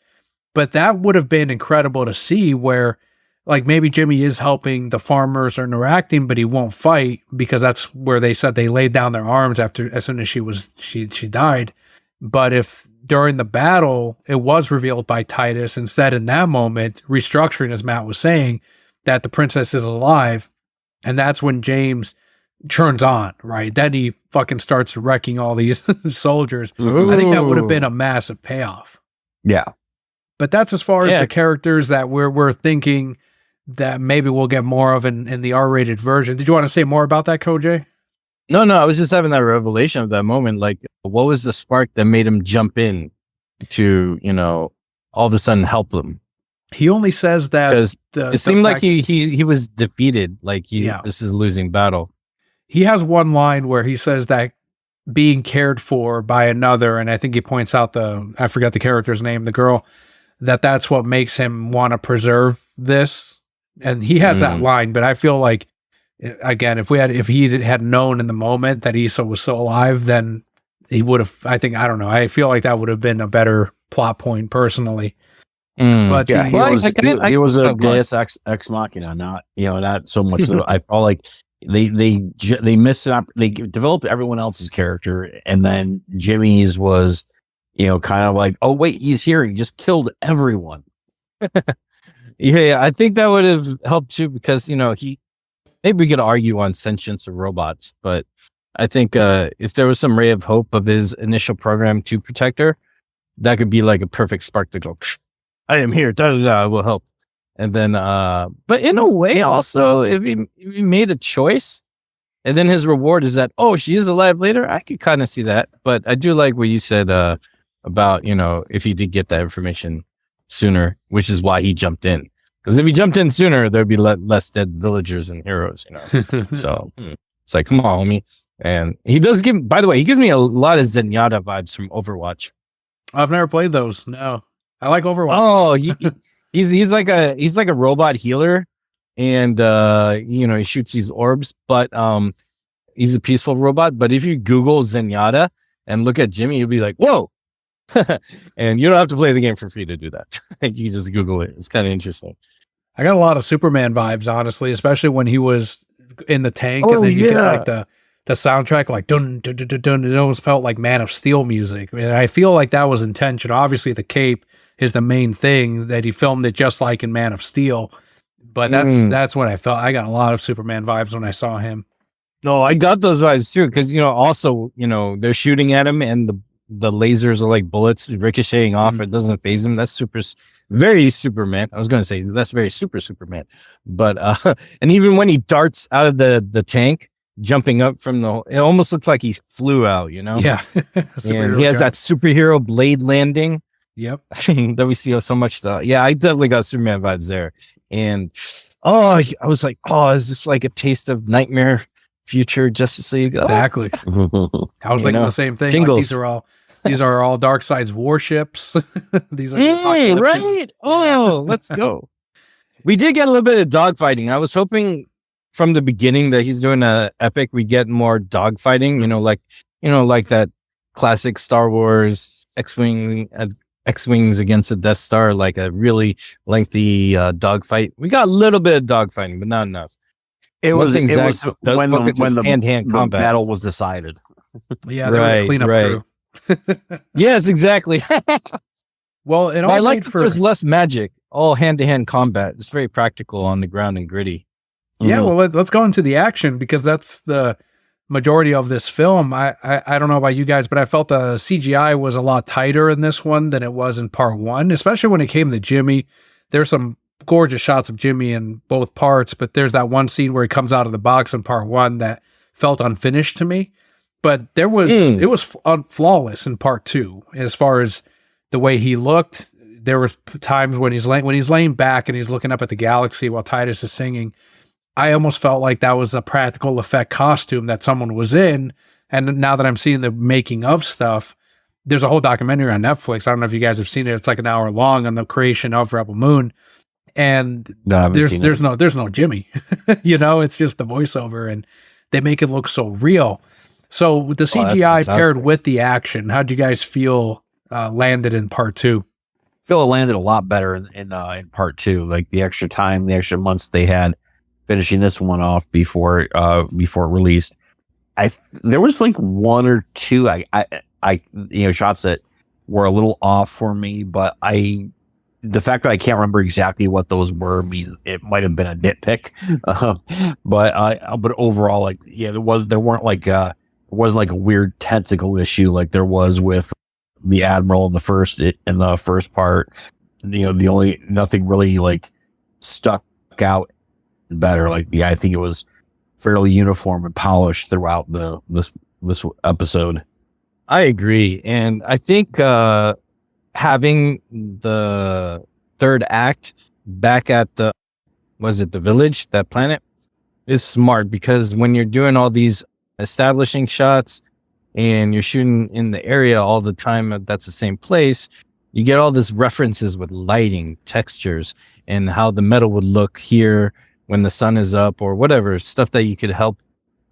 But that would have been incredible to see, where like maybe Jimmy is helping the farmers or interacting, but he won't fight, because that's where they said they laid down their arms as soon as she died. But if during the battle it was revealed by Titus instead, in that moment, restructuring, as Matt was saying, that the princess is alive, and that's when James turns on, right? Then he fucking starts wrecking all these soldiers. Ooh. I think that would have been a massive payoff. Yeah. But that's as far as the characters that we're thinking that maybe we'll get more of in the R-rated version. Did you want to say more about that, Kojay? No, I was just having that revelation of that moment. Like, what was the spark that made him jump in to, all of a sudden help them? He only says that because it seemed like he was defeated. Like this is a losing battle. He has one line where he says that being cared for by another, and I think he points out I forgot the character's name, the girl, that's what makes him want to preserve this. And he has that line, but I feel like, again, if he had known in the moment that Issa was still alive, then he would have, I don't know. I feel like that would have been a better plot point personally. But yeah, he was a Deus ex machina, not so much. I felt like they missed it up. They developed everyone else's character, and then Jimmy's was, kind of like, oh wait, he's here. He just killed everyone. Yeah, I think that would have helped too, because maybe we could argue on sentience of robots, but I think if there was some ray of hope of his initial program to protect her, that could be like a perfect spark to go, I am here, I will help. And then, but in a way, also, if he made a choice, and then his reward is that, oh, she is alive later, I could kind of see that. But I do like what you said about, if he did get that information sooner, which is why he jumped in. Because if he jumped in sooner, there'd be less dead villagers and heroes, So it's like, come on, homie. And he does by the way, he gives me a lot of Zenyatta vibes from Overwatch. I've never played those. No. I like Overwatch. Oh, he's like a robot healer, and he shoots these orbs, but he's a peaceful robot. But if you Google Zenyatta and look at Jimmy, you'll be like, whoa. And you don't have to play the game for free to do that. You can just Google it. It's kind of interesting. I got a lot of Superman vibes, honestly, especially when he was in the tank, and then you get like the soundtrack, like dun dun dun dun dun. It almost felt like Man of Steel music. And I feel like that was intentional. Obviously, the cape is the main thing, that he filmed it just like in Man of Steel. But that's what I felt. I got a lot of Superman vibes when I saw him. No, I got those vibes too, because also they're shooting at him, and the lasers are like bullets ricocheting off. It doesn't phase him. That's very Superman. I was going to say that's very Superman. But and even when he darts out of the tank, jumping up from it almost looks like he flew out. Yeah. And he has that superhero blade landing. Yep. That we see so much stuff. Yeah, I definitely got Superman vibes there. And I was like, is this like a taste of nightmare future Justice League? Exactly. I was thinking the same thing. Like, these are all Darkseid's warships. These are right. Oh, let's go. We did get a little bit of dogfighting. I was hoping from the beginning that he's doing a epic, we get more dogfighting. Like that classic Star Wars X-Wings against the Death Star, like a really lengthy dogfight. We got a little bit of dogfighting, but not enough. It was when the hand-to-hand combat battle was decided. Yeah, they were the cleanup crew. Yes, exactly. Well, I like that there's less magic, all hand-to-hand combat. It's very practical on the ground and gritty. Yeah, well, let's go into the action, because that's the majority of this film. I don't know about you guys, but I felt the CGI was a lot tighter in this one than it was in part one, especially when it came to Jimmy. There's some gorgeous shots of Jimmy in both parts, but there's that one scene where he comes out of the box in part one that felt unfinished to me. but it was flawless in part 2 as far as the way he looked. There were times when he's laying back and he's looking up at the galaxy while Titus is singing. I almost felt like that was a practical effect costume that someone was in. And now that I'm seeing the making of stuff, there's a whole documentary on Netflix. I don't know if you guys have seen it. It's like an hour long on the creation of Rebel Moon. And there's no Jimmy, it's just the voiceover, and they make it look so real. So with the CGI paired with the action, how'd you guys feel landed in part 2? I feel it landed a lot better in part 2. Like the extra time, the extra months they had finishing this one off before it released. There was like one or two shots that were a little off for me, but the fact that I can't remember exactly what those were means it might have been a nitpick. But overall, it wasn't like a weird tentacle issue like there was with the Admiral in the first part. Nothing really stuck out better. I think it was fairly uniform and polished throughout this episode. I agree, and I think having the third act back at the village, that planet, is smart, because when you're doing all these establishing shots and you're shooting in the area all the time, that's the same place, you get all these references with lighting, textures, and how the metal would look here when the sun is up, or whatever, stuff that you could help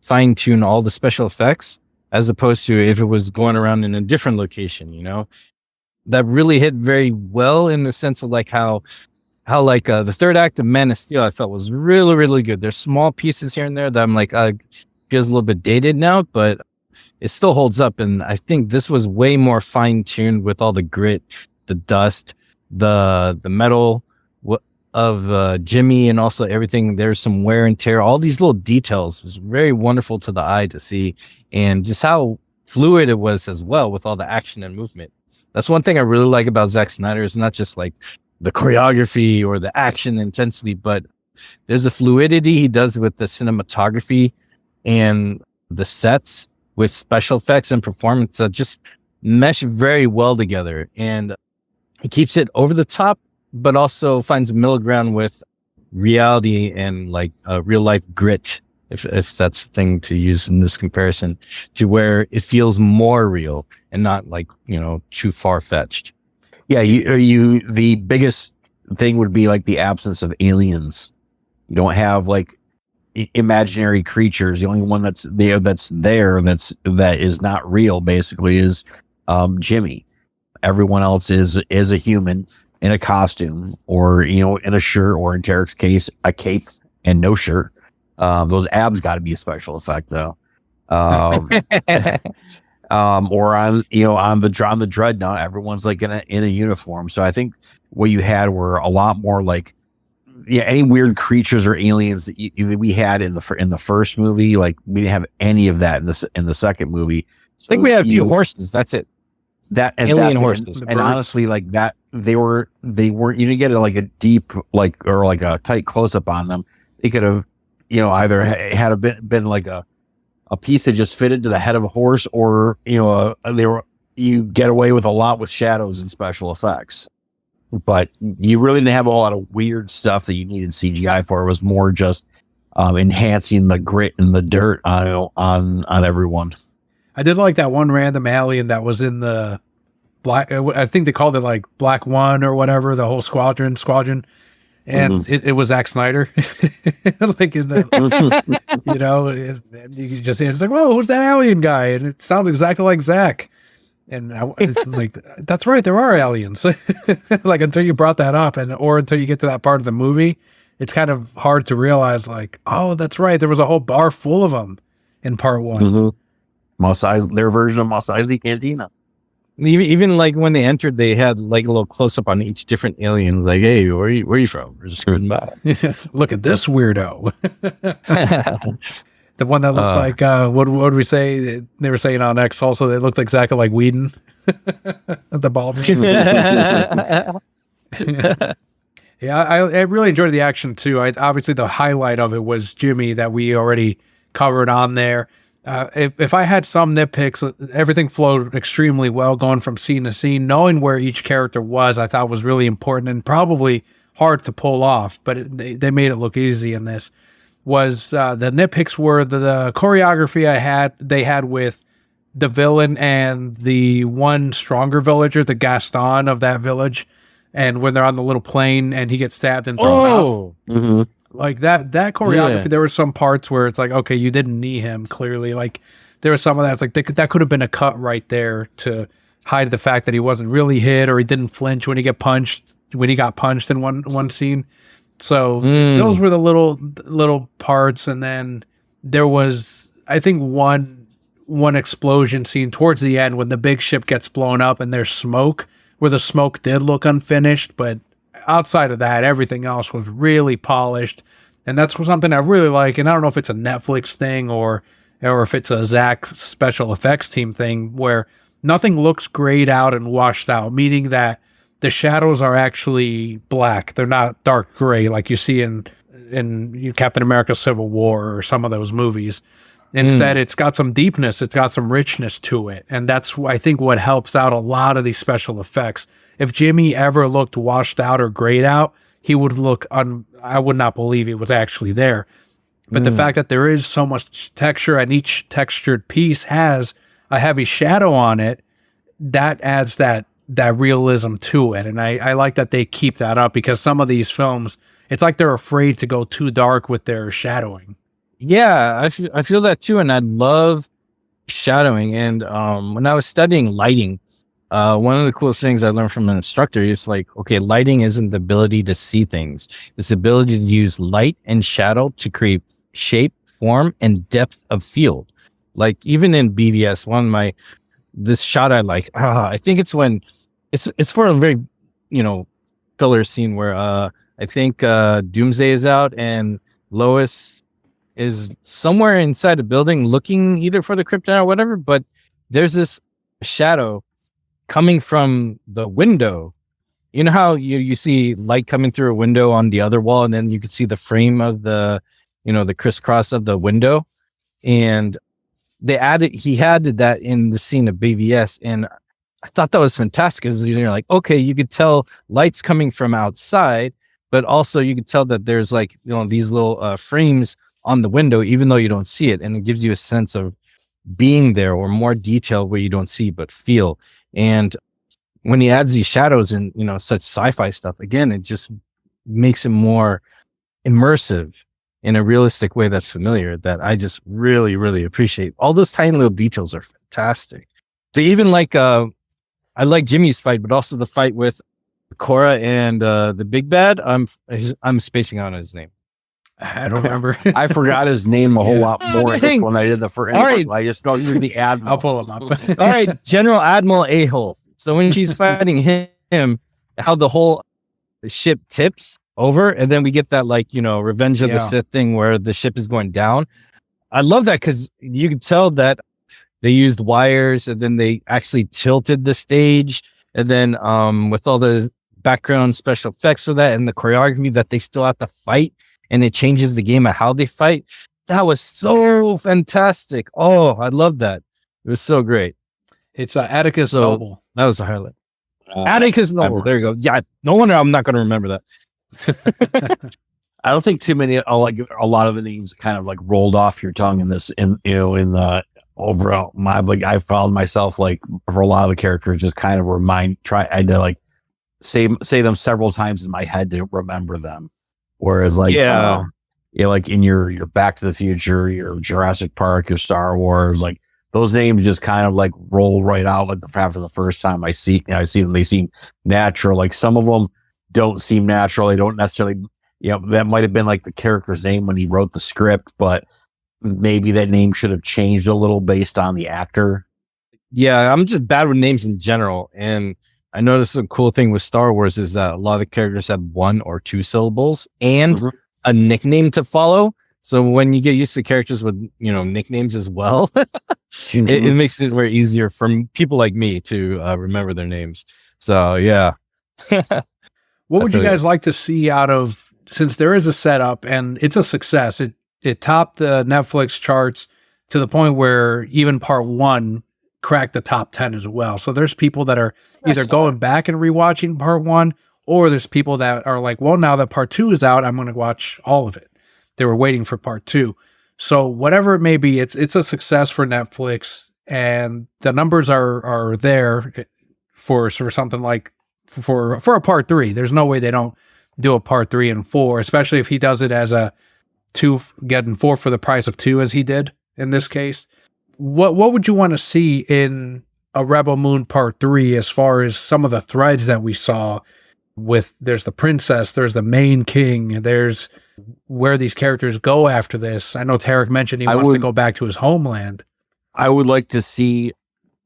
fine tune all the special effects, as opposed to if it was going around in a different location, that really hit very well in the sense of how the third act of Man of Steel I felt was really, really good. There's small pieces here and there that I'm feels a little bit dated now, but it still holds up. And I think this was way more fine tuned with all the grit, the dust, the metal of Jimmy, and also everything. There's some wear and tear. All these little details was very wonderful to the eye to see, and just how fluid it was as well with all the action and movement. That's one thing I really like about Zack Snyder. It's not just the choreography or the action intensity, but there's a fluidity he does with the cinematography and the sets with special effects and performance that just mesh very well together. And he keeps it over the top, but also finds a middle ground with reality and real life grit, if that's the thing to use in this comparison, to where it feels more real and not too far fetched. Yeah, the biggest thing would be the absence of aliens. You don't have imaginary creatures. The only one that is not real basically is Jimmy. Everyone else is a human in a costume, or in a shirt, or in Tarek's case a cape and no shirt. Those abs got to be a special effect though. Or on the Dreadnought, everyone's in a uniform. So I think what you had were a lot more any weird creatures or aliens that we had in the first movie. We didn't have any of that in the second movie. So I think we had a few horses. That's it. That and alien horses, and honestly, that they weren't. You didn't get a deep or a tight close up on them. They could have either had been a piece that just fitted to the head of a horse, or you get away with a lot with shadows and special effects. But you really didn't have a lot of weird stuff that you needed CGI for. It was more just enhancing the grit and the dirt on everyone. I did like that one random alien that was in the black. I think they called it Black One or whatever. The whole squadron, and it was Zack Snyder. In the, you can just hear it's whoa, who's that alien guy? And it sounds exactly like Zack. And it's that's right, there are aliens. Until you brought that up, or until you get to that part of the movie, it's kind of hard to realize oh, that's right, there was a whole bar full of them in part 1. Mm-hmm. Their version of Mos Eisley Cantina. Even when they entered, they had a little close up on each different alien. Hey, where are you from? We're just screwing by. Look at this weirdo. The one that looked what would we say? They were saying on X also they looked exactly like Whedon. The bald man. Yeah, I really enjoyed the action too. Obviously the highlight of it was Jimmy that we already covered on there. If I had some nitpicks, everything flowed extremely well going from scene to scene. Knowing where each character was, I thought was really important and probably hard to pull off, but they made it look easy in this. Was the nitpicks were the choreography they had with the villain and the one stronger villager, the Gaston of that village, and when they're on the little plane and he gets stabbed and thrown out. Mm-hmm. Like that choreography, there were some parts where it's like, okay, you didn't knee him clearly. Like there was some of that. It's like that could have been a cut right there to hide the fact that he wasn't really hit or he didn't flinch when he got punched in one scene. So those were the little parts. And then there was, I think, one explosion scene towards the end when the big ship gets blown up and there's smoke, where the smoke did look unfinished, but outside of that, everything else was really polished. And that's something I really like. And I don't know if it's a Netflix thing or if it's a Zack special effects team thing, where nothing looks grayed out and washed out, meaning that the shadows are actually black. They're not dark gray like you see in Captain America Civil War or some of those movies. Instead, it's got some deepness. It's got some richness to it. And that's, I think, what helps out a lot of these special effects. If Jimmy ever looked washed out or grayed out, he would look I would not believe he was actually there. But the fact that there is so much texture and each textured piece has a heavy shadow on it, that adds that realism to it. And I like that they keep that up, because some of these films, it's like they're afraid to go too dark with their shadowing. Yeah, I feel that too. And I love shadowing. And when I was studying lighting, one of the coolest things I learned from an instructor is like, okay, lighting isn't the ability to see things. It's the ability to use light and shadow to create shape, form, and depth of field. Like even in BVS, this shot I like, I think it's when it's for a very, filler scene where I think Doomsday is out and Lois is somewhere inside a building looking either for the kryptonite or whatever, but there's this shadow coming from the window. You know how you see light coming through a window on the other wall, and then you could see the frame of the crisscross of the window. And he added that in the scene of BVS, and I thought that was fantastic, because you're like, okay, you could tell light's coming from outside, but also you could tell that there's like, these little frames on the window, even though you don't see it. And it gives you a sense of being there, or more detail where you don't see but feel. And when he adds these shadows and such sci-fi stuff, again, it just makes it more immersive in a realistic way that's familiar, that I just really, really appreciate. All those tiny little details are fantastic. So even like I like Jimmy's fight, but also the fight with Korra and the big bad. I'm spacing out on his name. I don't remember. I forgot his name a whole lot more in this when I did the first. All right. I just know you're the admiral. I'll pull him up. All right, General Admiral A-hole. So when she's fighting him, how the whole ship tips over, and then we get that Revenge of the Sith thing where the ship is going down. I love that, because you can tell that they used wires, and then they actually tilted the stage, and then with all the background special effects for that and the choreography, that they still have to fight. And it changes the game of how they fight. That was so fantastic. Oh, I love that. It was so great. It's Atticus Noble. That was the highlight. Atticus Noble. There you go. Yeah, no wonder I'm not going to remember that. I don't think too many, like a lot of the names kind of like rolled off your tongue in this, in the overall. I found myself like for a lot of the characters just kind of I had to like say them several times in my head to remember them. Whereas like, like in your Back to the Future, your Jurassic Park, your Star Wars, like those names just kind of like roll right out. Like after the first time I see them, they seem natural. Like some of them don't seem natural. They don't necessarily, that might have been like the character's name when he wrote the script, but maybe that name should have changed a little based on the actor. Yeah, I'm just bad with names in general. And I noticed the cool thing with Star Wars is that a lot of the characters have 1 or 2 syllables and a nickname to follow. So when you get used to characters with, nicknames as well, it makes it very easier for people like me to remember their names. So, yeah. What would you guys like to see out of, since there is a setup and it's a success, it topped the Netflix charts to the point where even part 1 cracked the top 10 as well. So there's people that are either going back and rewatching part 1, or there's people that are like, well, now that part 2 is out, I'm going to watch all of it. They were waiting for part 2. So whatever it may be, it's a success for Netflix, and the numbers are there for something like for a part 3. There's no way they don't do a part 3 and 4, especially if he does it as a 2, getting 4 for the price of 2, as he did in this case. What would you want to see in a Rebel Moon part 3 as far as some of the threads that we saw with, there's the princess, there's the main king, there's where these characters go after this? I know Tarek mentioned he wants to go back to his homeland. I would like to see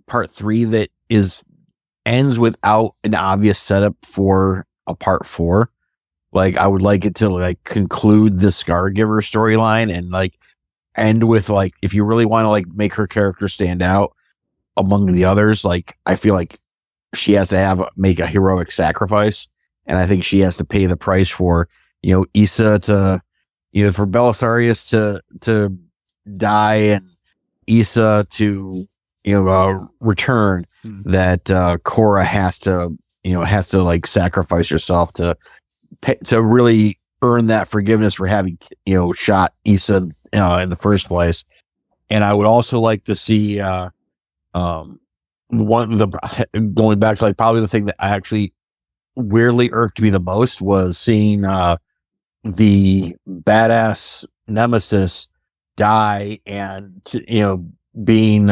part 3 that ends without an obvious setup for a part 4. Like, I would like it to like conclude the Scargiver storyline and like end with like, if you really want to like make her character stand out among the others, like I feel like she has to make a heroic sacrifice, and I think she has to pay the price for, you know, Issa to, you know, for Belisarius to die and Issa to, you know, return. That Korra has to like sacrifice herself to really earn that forgiveness for having, you know, shot Issa in the first place. And I would also like to see going back to like probably the thing that I actually weirdly irked me the most was seeing the badass nemesis die and, you know, being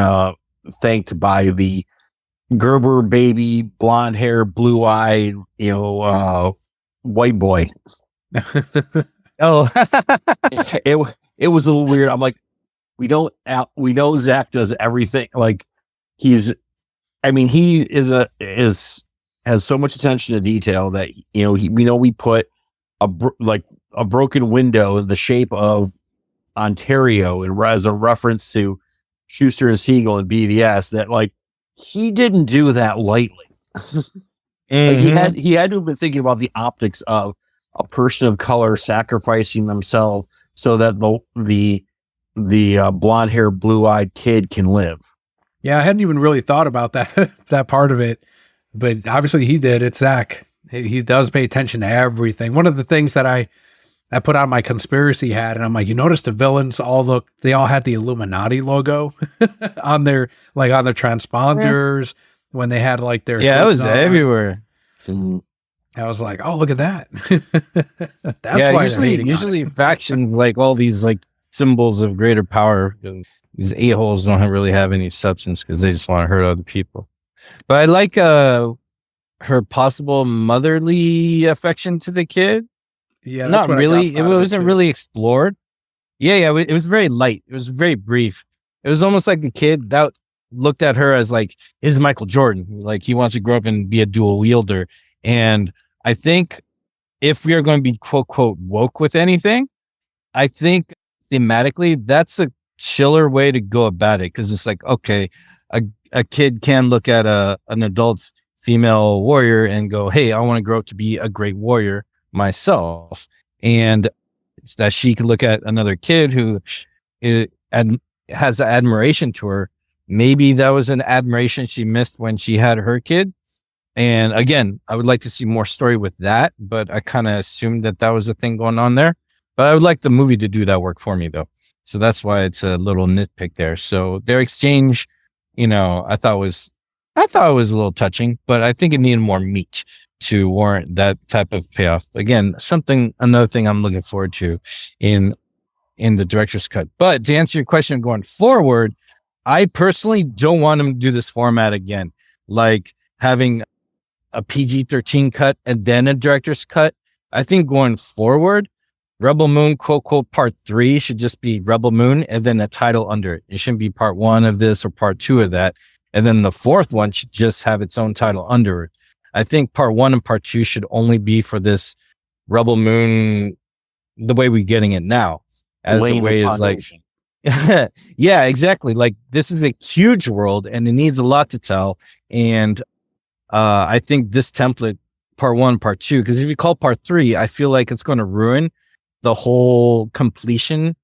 thanked by the Gerber baby, blonde hair, blue eyed, you know, white boy. Oh, it was a little weird. I'm like, we know Zack does everything. Like he has so much attention to detail that, you know, we put a broken window in the shape of Ontario and as a reference to Schuster and Siegel and BVS, that like he didn't do that lightly. Like he had to have been thinking about the optics of a person of color sacrificing themselves so that the blonde hair, blue eyed kid can live. Yeah, I hadn't even really thought about that part of it, but obviously he did. It's Zack. He does pay attention to everything. One of the things that I put on my conspiracy hat, and I'm like, you notice the villains they all had the Illuminati logo on their transponders when they had like their, it was everywhere. I was like, oh, look at that. That's why usually factions like all these like symbols of greater power. These a-holes don't really have any substance because they just want to hurt other people. But I like her possible motherly affection to the kid. Yeah, not really. It wasn't really explored. Yeah. It was very light. It was very brief. It was almost like the kid that looked at her as like, is Michael Jordan. Like he wants to grow up and be a dual wielder. And I think if we are going to be quote, quote, woke with anything, I think thematically that's a chiller way to go about it. Cause it's like, okay, a kid can look at an adult female warrior and go, hey, I want to grow up to be a great warrior myself. And that she can look at another kid who has admiration to her. Maybe that was an admiration she missed when she had her kid. And again, I would like to see more story with that, but I kind of assumed that was a thing going on there. But I would like the movie to do that work for me, though. So that's why it's a little nitpick there. So their exchange, you know, I thought it was a little touching, but I think it needed more meat to warrant that type of payoff. Again, another thing I'm looking forward to in the director's cut. But to answer your question going forward, I personally don't want them to do this format again, like having a PG-13 cut and then a director's cut. I think going forward, Rebel Moon, quote, quote, part 3 should just be Rebel Moon and then a title under it. It shouldn't be part 1 of this or part 2 of that. And then the fourth one should just have its own title under it. I think part 1 and part 2 should only be for this Rebel Moon, the way we're getting it now. As the way is like, yeah, exactly. Like this is a huge world and it needs a lot to tell. And I think this template, part 1, part 2, because if you call part 3, I feel like it's going to ruin the whole completion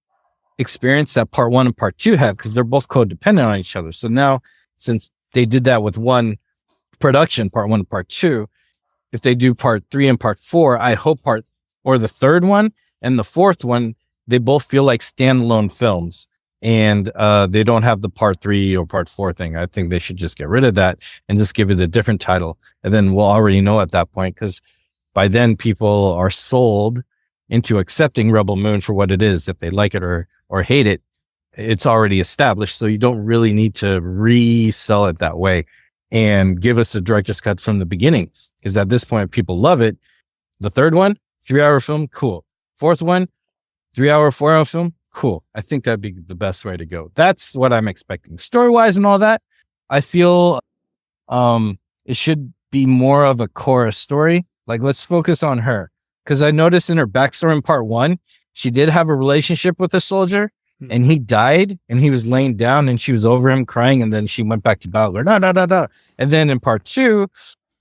experience that part 1 and part 2 have, because they're both codependent on each other. So now, since they did that with one production, part 1 and part 2, if they do part 3 and part 4, I hope the third one and the fourth one, they both feel like standalone films, and they don't have the part 3 or part 4 thing. I think they should just get rid of that and just give it a different title. And then we'll already know at that point, because by then people are sold into accepting Rebel Moon for what it is. If they like it or hate it, it's already established. So you don't really need to resell it that way and give us a director's cut from the beginning. Because at this point, people love it. The third one, 3-hour film, cool. Fourth one, 3-hour, 4-hour film, cool. I think that'd be the best way to go. That's what I'm expecting. Story-wise and all that, I feel it should be more of a Korra story. Like, let's focus on her. Because I noticed in her backstory in part 1, she did have a relationship with a soldier, and he died, and he was laying down, and she was over him crying, and then she went back to battle. And then in part 2,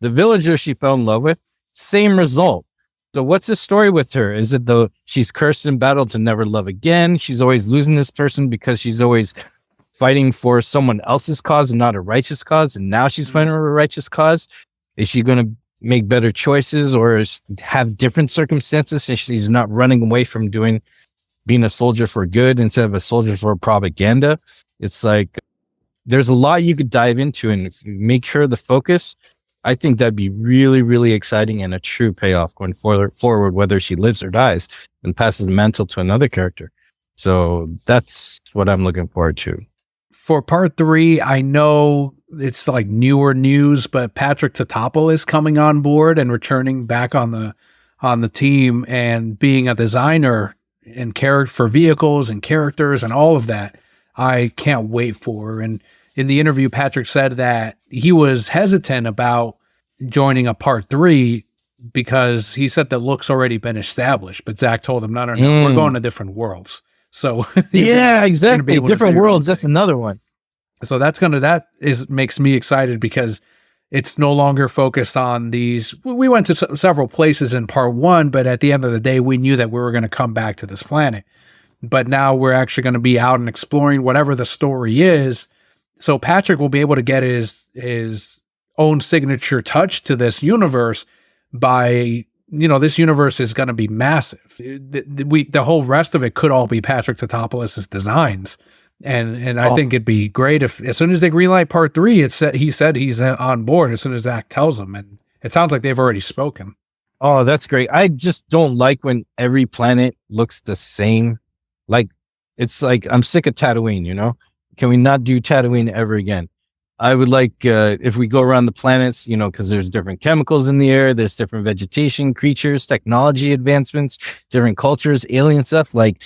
the villager she fell in love with, same result. So what's the story with her? Is it she's cursed in battle to never love again? She's always losing this person because she's always fighting for someone else's cause and not a righteous cause, and now she's fighting for a righteous cause? Is she going to make better choices or have different circumstances, and she's not running away from being a soldier for good instead of a soldier for propaganda? It's like, there's a lot you could dive into, and if you make her the focus, I think that'd be really, really exciting and a true payoff going forward, whether she lives or dies and passes the mantle to another character. So that's what I'm looking forward to. For part 3, I know it's like newer news, but Patrick Tatopoulos is coming on board and returning back on the team and being a designer and for vehicles and characters and all of that. I can't wait for. And in the interview, Patrick said that he was hesitant about joining a part 3 because he said the look's already been established. But Zach told him, no, we're going to different worlds. So yeah, exactly. Different worlds. That's another one. So makes me excited because it's no longer focused on these. We went to several places in part 1, but at the end of the day, we knew that we were going to come back to this planet. But now we're actually going to be out and exploring whatever the story is. So Patrick will be able to get his own signature touch to this universe by, this universe is going to be massive. The whole rest of it could all be Patrick Tatopoulos' designs. And I think it'd be great if, as soon as they greenlight part 3, he said he's on board as soon as Zach tells him. And it sounds like they've already spoken. Oh, that's great. I just don't like when every planet looks the same. Like, it's like, I'm sick of Tatooine, Can we not do Tatooine ever again? I would like, if we go around the planets, because there's different chemicals in the air, there's different vegetation, creatures, technology advancements, different cultures, alien stuff, like,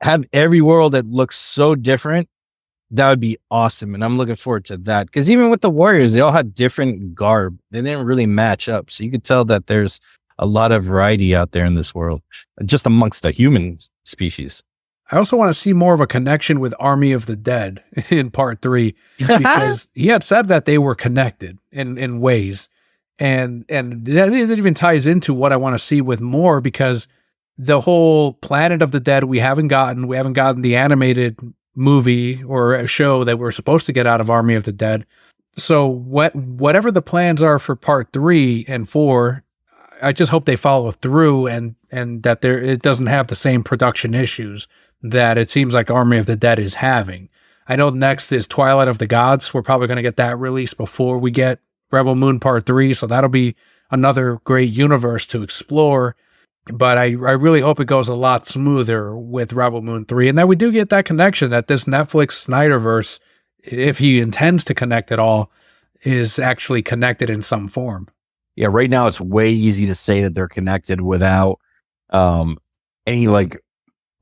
have every world that looks so different. That would be awesome. And I'm looking forward to that. Because even with the warriors, they all had different garb. They didn't really match up. So you could tell that there's a lot of variety out there in this world, just amongst the human species. I also want to see more of a connection with Army of the Dead in part 3, because he had said that they were connected in ways. And that even ties into what I want to see with more, because the whole Planet of the Dead we haven't gotten the animated movie or a show that we're supposed to get out of Army of the Dead. So whatever the plans are for part 3 and 4, I just hope they follow through and that it doesn't have the same production issues that it seems like Army of the Dead is having. I know next is Twilight of the Gods. We're probably going to get that released before we get Rebel Moon part 3. So that'll be another great universe to explore. But I really hope it goes a lot smoother with Rebel Moon 3, and that we do get that connection, that this Netflix Snyderverse, if he intends to connect at all, is actually connected in some form. Yeah, right now it's way easy to say that they're connected without any like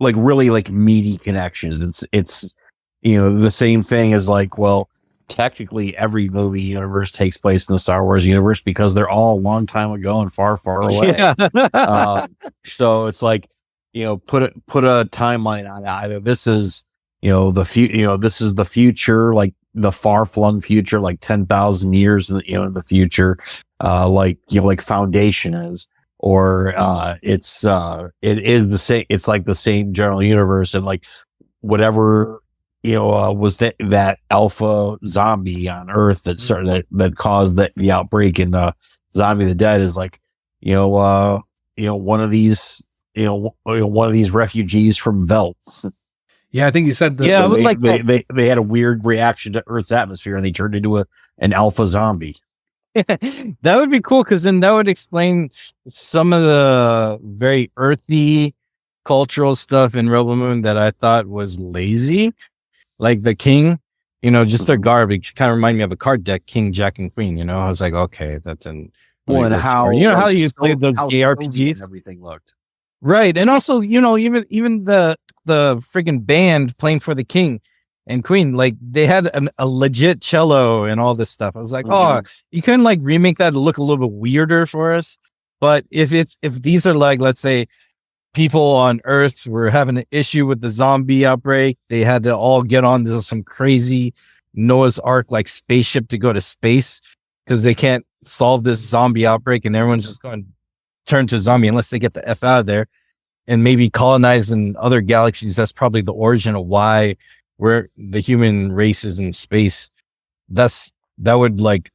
really like meaty connections. It's the same thing as like, well, technically every movie universe takes place in the Star Wars universe because they're all a long time ago and far, far away. Yeah. So it's like, put a timeline on either this is, this is the future, like the far flung future, like 10,000 years in the future, like Foundation is, or it is the same. It's like the same general universe, and like whatever was that alpha zombie on Earth that started that caused the outbreak in Zombie the Dead is like one of these one of these refugees from Velt. Yeah, I think you said this. Yeah, So it was they had a weird reaction to Earth's atmosphere and they turned into an alpha zombie. that would be cool because then that would explain some of the very earthy cultural stuff in Rebel Moon that I thought was lazy, like the king. Just their garbage kind of remind me of a card deck, King, Jack, and Queen. I was like, okay, that's an. Well, and how how you played those gay RPGs, everything looked right, and also even the freaking band playing for the king and queen, like they had a legit cello and all this stuff. I was like, oh, you couldn't like remake that to look a little bit weirder for us. But if these are like, let's say, people on Earth were having an issue with the zombie outbreak, they had to all get on to some crazy Noah's Ark like spaceship to go to space because they can't solve this zombie outbreak, and everyone's just going to turn to zombie unless they get the F out of there and maybe colonize in other galaxies. That's probably the origin of why we're the human race is in space. That would like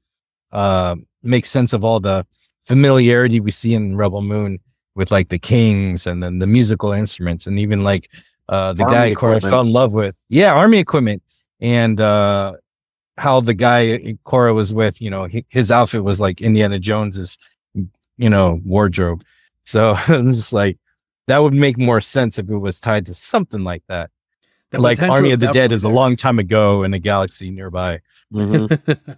make sense of all the familiarity we see in Rebel Moon with like the kings and then the musical instruments and even like the guy Korra fell in love with. Yeah, army equipment. And how the guy Korra was with, his outfit was like Indiana Jones's, wardrobe. So I'm just like, that would make more sense if it was tied to something like that. Like Army of the Dead is a long time ago in a galaxy nearby. Mm-hmm.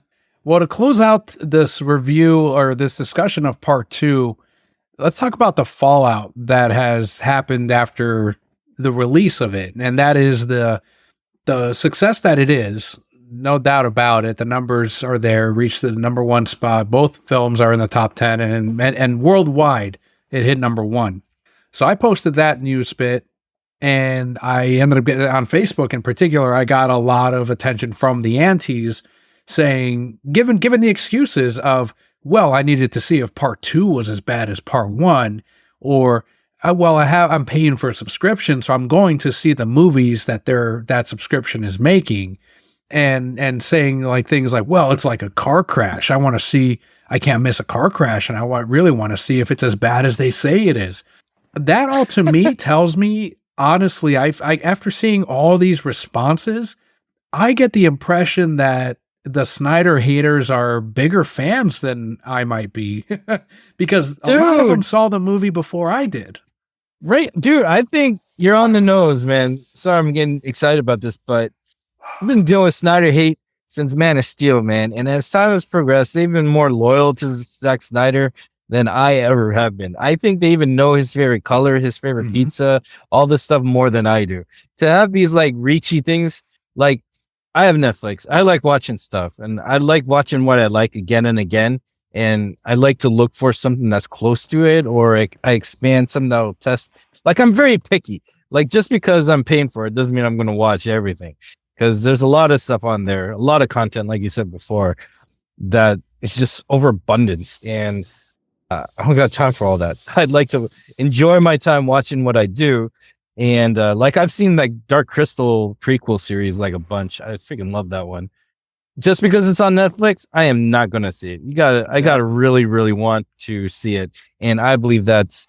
Well, to close out this review or this discussion of part 2, let's talk about the fallout that has happened after the release of it. And that is the success that it is. No doubt about it. The numbers are there, reached the number 1 spot. Both films are in the top 10 and worldwide it hit number 1. So I posted that news bit and I ended up getting it on Facebook in particular. I got a lot of attention from the antis saying, given the excuses of, well, I needed to see if part 2 was as bad as part 1, or I'm paying for a subscription, so I'm going to see the movies that subscription is making, and saying like things like, well, it's like a car crash. I can't miss a car crash, and I really want to see if it's as bad as they say it is. That all to me tells me, honestly, I after seeing all these responses, I get the impression that the Snyder haters are bigger fans than I might be because a lot of them saw the movie before I did. Right, dude, I think you're on the nose, man. Sorry, I'm getting excited about this, but I've been dealing with Snyder hate since Man of Steel, man. And as time has progressed, they've been more loyal to Zack Snyder than I ever have been. I think they even know his favorite color, his favorite pizza, all this stuff more than I do. To have these like reachy things, like I have Netflix. I like watching stuff and I like watching what I like again and again. And I like to look for something that's close to it, or I expand something that will test. Like I'm very picky. Like just because I'm paying for it doesn't mean I'm going to watch everything, because there's a lot of stuff on there, a lot of content, like you said before, that it's just overabundance. And I don't got time for all that. I'd like to enjoy my time watching what I do. And like I've seen like Dark Crystal prequel series like a bunch. I freaking love that one. Just because it's on Netflix, I am not going to see it. I gotta really, really want to see it. And I believe that's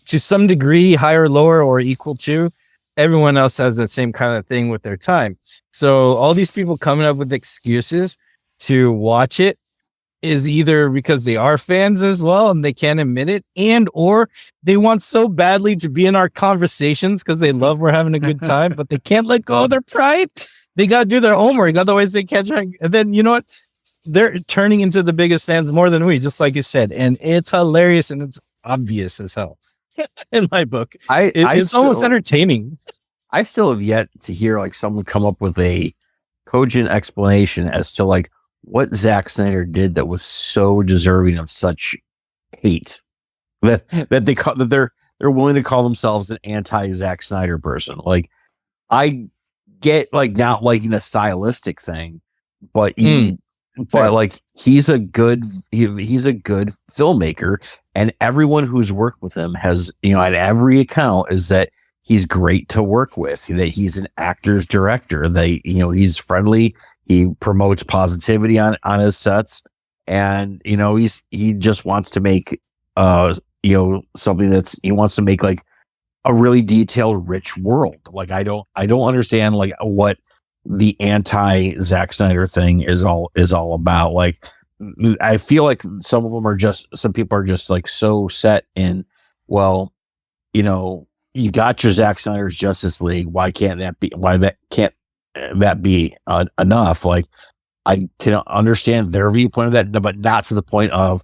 to some degree higher, lower, or equal to. Everyone else has that same kind of thing with their time. So all these people coming up with excuses to watch it is either because they are fans as well and they can't admit it, and or they want so badly to be in our conversations because they love we're having a good time, but they can't let go of their pride. They got to do their homework. Otherwise they can't try. And then, you know what? They're turning into the biggest fans more than we, just like you said. And it's hilarious and it's obvious as hell in my book. It's almost entertaining. I still have yet to hear like someone come up with a cogent explanation as to like what Zack Snyder did that was so deserving of such hate that they're willing to call themselves an anti-Zack Snyder person. Like I get like not liking a stylistic thing, but like he's a good filmmaker, and everyone who's worked with him has, at every account is that he's great to work with, that he's an actor's director, he's friendly, he promotes positivity on his sets, and he just wants to make something he wants to make like a really detailed, rich world. Like I don't understand like what the anti Zack Snyder thing is all about. Like I feel like some people are just like so set in, well, you got your Zack Snyder's Justice League. Why can't that be enough? Like I can understand their viewpoint of that, but not to the point of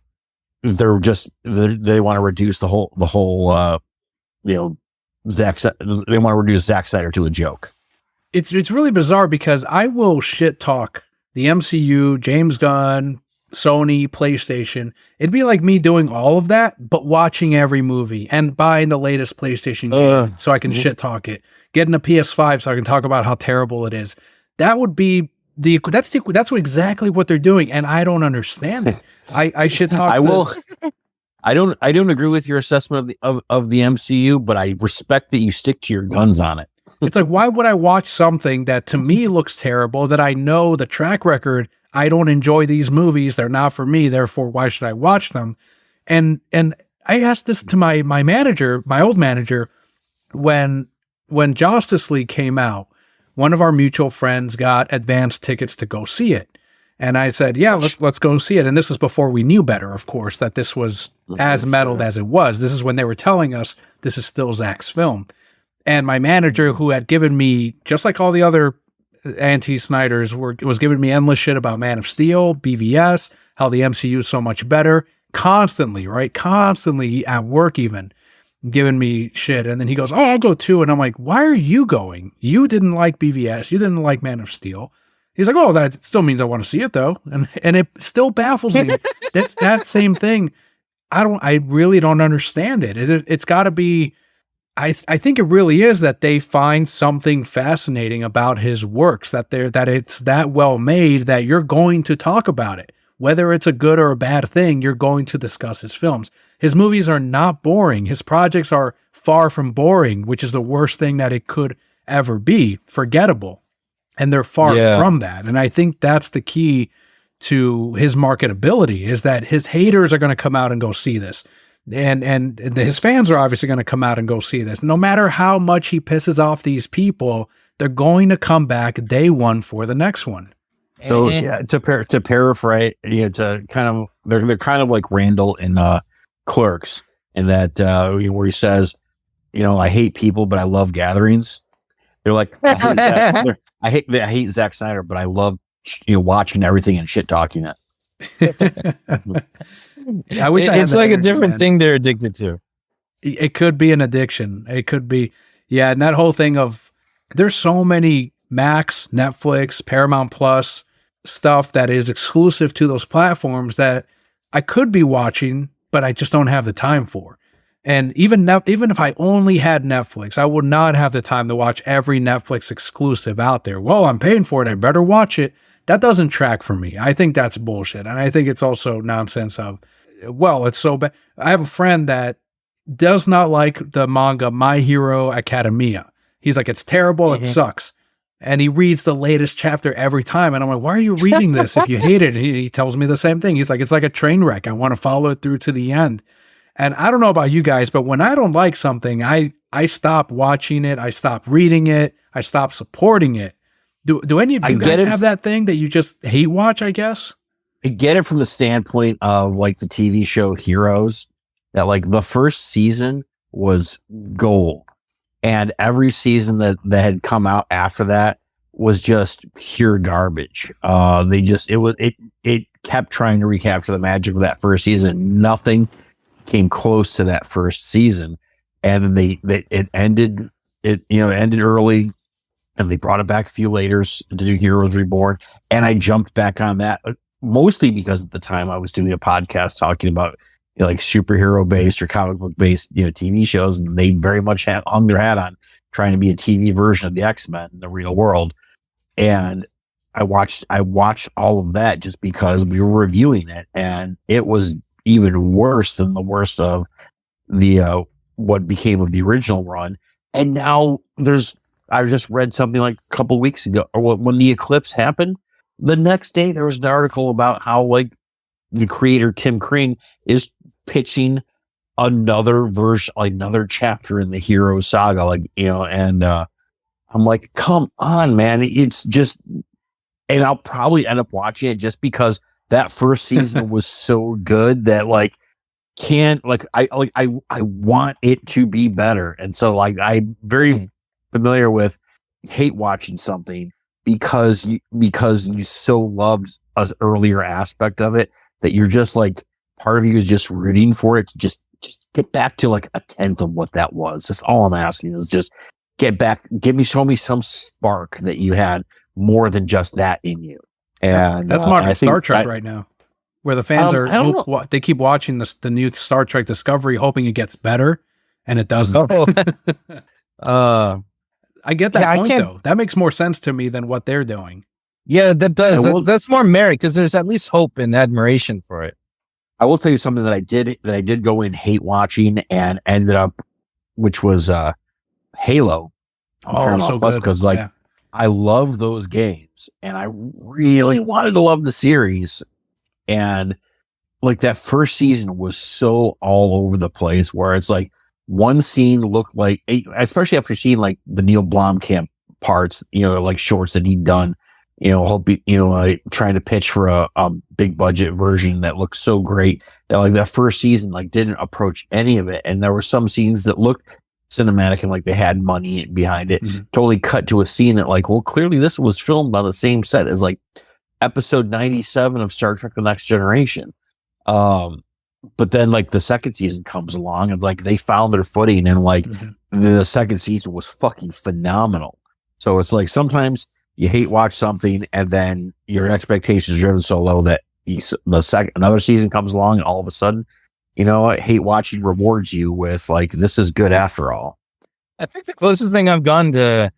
they want to reduce the whole they want to reduce Zack Snyder to a joke. It's really bizarre because I will shit talk the MCU, James Gunn, Sony, PlayStation. It'd be like me doing all of that, but watching every movie and buying the latest PlayStation game so I can shit talk it. Getting a PS5 so I can talk about how terrible it is. That would be that's exactly what they're doing, and I don't understand it. I shit talk. I don't agree with your assessment of the MCU, but I respect that you stick to your guns on it. It's like, why would I watch something that to me looks terrible, that I know the track record, I don't enjoy these movies, they're not for me, therefore why should I watch them? And I asked this to my manager, my old manager, when Justice League came out. One of our mutual friends got advance tickets to go see it. And I said, yeah, let's go see it. And this was before we knew better, of course, that this was as meddled as it was. This is when they were telling us this is still Zack's film. And my manager, who had given me, just like all the other anti-Snyders, was giving me endless shit about Man of Steel, BVS, how the MCU is so much better, constantly at work even, giving me shit. And then he goes, oh, I'll go too. And I'm like, why are you going? You didn't like BVS. You didn't like Man of Steel. He's like, oh, that still means I want to see it though. And it still baffles me. That's that same thing. I really don't understand it. It's got to be, I think it really is that they find something fascinating about his works, that it's that well made that you're going to talk about it. Whether it's a good or a bad thing, you're going to discuss his films. His movies are not boring. His projects are far from boring, which is the worst thing that it could ever be, forgettable. And they're far from that. And I think that's the key to his marketability, is that his haters are going to come out and go see this. And his fans are obviously going to come out and go see this. No matter how much he pisses off these people, they're going to come back day one for the next one. So to paraphrase, to kind of they're kind of like Randall in Clerks, in that where he says, I hate people, but I love gatherings. They're like, I hate Zack Snyder, but I love watching everything and shit talking it. I wish it's like a different thing they're addicted to. It could be an addiction. It could be, and that whole thing of there's so many Max, Netflix, Paramount Plus stuff that is exclusive to those platforms that I could be watching, but I just don't have the time for. And even if I only had Netflix, I would not have the time to watch every Netflix exclusive out there. Well, I'm paying for it, I better watch it. That doesn't track for me. I think that's bullshit. And I think it's also nonsense of, well, it's so bad. I have a friend that does not like the manga My Hero Academia. He's like, it's terrible, it sucks. And he reads the latest chapter every time. And I'm like, why are you reading this if you hate it? And he tells me the same thing. He's like, it's like a train wreck. I want to follow it through to the end. And I don't know about you guys, but when I don't like something, I stop watching it. I stop reading it. I stop supporting it. Do any of you guys have that thing that you just hate watch, I guess? I get it from the standpoint of like the TV show Heroes, that like the first season was gold. And every season that had come out after that was just pure garbage. It kept trying to recapture the magic of that first season. Nothing came close to that first season. And then it ended early, and they brought it back a few later to do Heroes Reborn. And I jumped back on that mostly because at the time I was doing a podcast talking about like superhero based or comic book based, TV shows. And they very much hung their hat on trying to be a TV version of the X-Men in the real world. And I watched all of that just because we were reviewing it, and it was even worse than the worst of the what became of the original run. And now I just read something like a couple weeks ago, or when the eclipse happened, the next day there was an article about how like the creator Tim Kring is pitching another version, another chapter in the hero saga, like, you know, and I'm like, come on, man. It's just, and I'll probably end up watching it just because that first season was so good that like, I want it to be better. And so like, I'm very familiar with hate watching something because you so loved an earlier aspect of it that you're just like, part of you is just rooting for it to just get back to like a tenth of what that was. That's all I'm asking is just get back, show me some spark that you had more than just that in you. And that's modern Star Trek right now, where the fans they keep watching the new Star Trek Discovery, hoping it gets better, and it doesn't. I get that point though. That makes more sense to me than what they're doing. Yeah, that does. That's more merit because there's at least hope and admiration for it. I will tell you something that I did go in hate watching and ended up, which was Halo. So good. Because like I love those games and I really wanted to love the series. And like that first season was so all over the place where it's like one scene looked like, especially after seeing like the Neil Blomkamp parts, you know, like shorts that he'd done, you know, trying to pitch for a big budget version that looked so great that like that first season like didn't approach any of it. And there were some scenes that looked cinematic and like they had money behind it. Totally cut to a scene that like, well, clearly this was filmed on the same set as like episode 97 of Star Trek The Next Generation. But then like the second season comes along and like they found their footing and like the second season was fucking phenomenal. So it's like sometimes you hate watch something and then your expectations are driven so low that another season comes along and all of a sudden, you know, hate watching rewards you with like, this is good after all. I think the closest thing I've gone to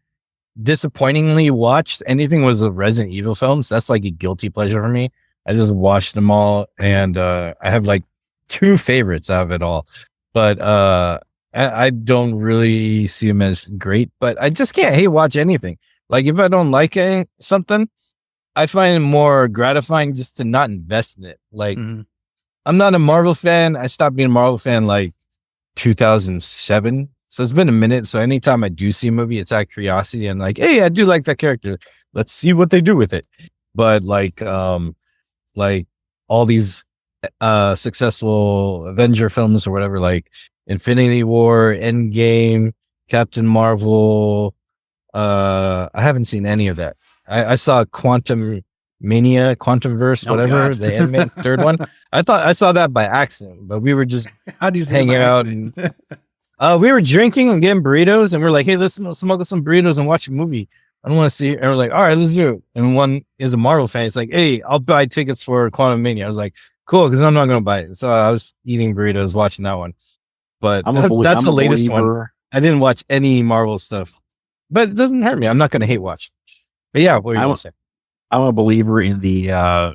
disappointingly watched anything was the Resident Evil films. That's like a guilty pleasure for me. I just watched them all and I have like 2 favorites out of it all. But I don't really see them as great, but I just can't hate watch anything. Like if I don't like something, I find it more gratifying just to not invest in it. Like I'm not a Marvel fan. I stopped being a Marvel fan like 2007. So it's been a minute. So anytime I do see a movie, it's out of curiosity and like, hey, I do like that character. Let's see what they do with it. But like all these successful Avenger films or whatever, like Infinity War, Endgame, Captain Marvel. I haven't seen any of that. I saw Quantum Verse, whatever, the animated third one. I thought I saw that by accident, but we were just hanging out and we were drinking and getting burritos and we're like, hey, let's smoke some burritos and watch a movie. I don't want to see it. And we're like, all right, let's do it. And one is a Marvel fan. He's like, hey, I'll buy tickets for Quantum Mania. I was like, cool, because I'm not going to buy it. So I was eating burritos watching that one. But that's the latest one. I didn't watch any Marvel stuff. But it doesn't hurt me. I'm not going to hate watch. But yeah, what are you going to say? I'm a believer in the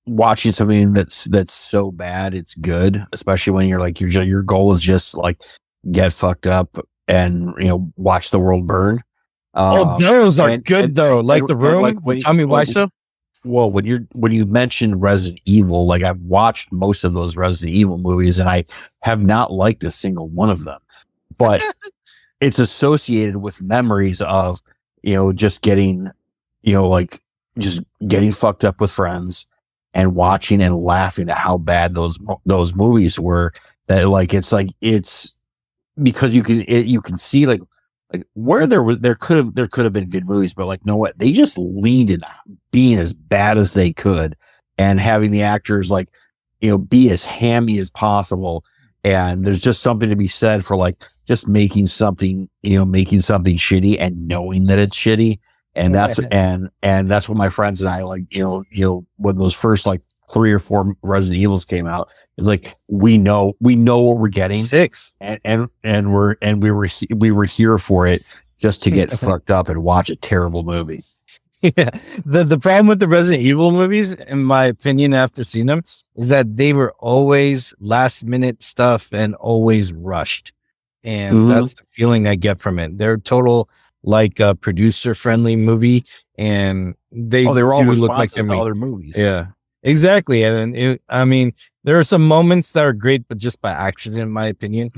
watching something that's so bad it's good, especially when you're like your goal is just like get fucked up and watch the world burn. Those are good though. Like The Room. Tell me why so. Well, when you mentioned Resident Evil, like I've watched most of those Resident Evil movies and I have not liked a single one of them, but it's associated with memories of just getting just getting fucked up with friends and watching and laughing at how bad those movies were. That it's because you can see like where there could have been good movies, but no what they just leaned in being as bad as they could and having the actors be as hammy as possible. And there's just something to be said for just making something shitty and knowing that it's shitty. And that's and that's what my friends and I when those first 3 or 4 Resident Evils came out, it's we know what we're getting. 6 and we were here for it just to get fucked up and watch a terrible movie. Yeah. The problem with the Resident Evil movies, in my opinion, after seeing them, is that they were always last minute stuff and always rushed. and that's the feeling I get from it. They're total like a producer friendly movie, and they were all do look like responses to other movies. Yeah, exactly. And I mean, there are some moments that are great, but just by accident, in my opinion.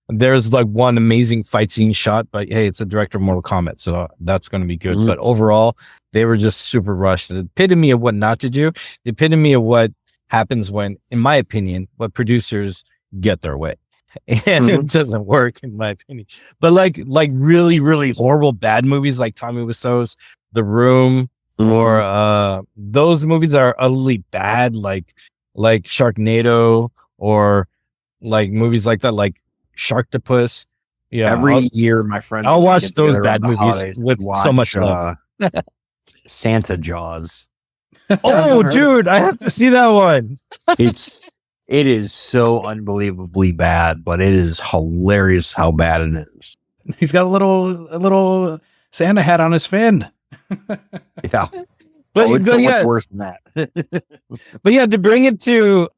There's like one amazing fight scene shot, but hey, it's a director of Mortal Kombat, so that's going to be good. But overall, they were just super rushed. The epitome of what not to do, the epitome of what happens when, in my opinion, what producers get their way. And it doesn't work, in my opinion. But like really, really horrible bad movies like Tommy Wiseau's The Room, or those movies are utterly bad, like Sharknado, or like movies like that, like Sharktopus. Yeah, every year, my friend, I'll watch those bad movies with so much love. Santa Jaws. Oh, dude, I have to see that one. It is so unbelievably bad, but it is hilarious how bad it is. He's got a little Santa hat on his fin. Yeah, but it's so much worse than that. But yeah, to bring it to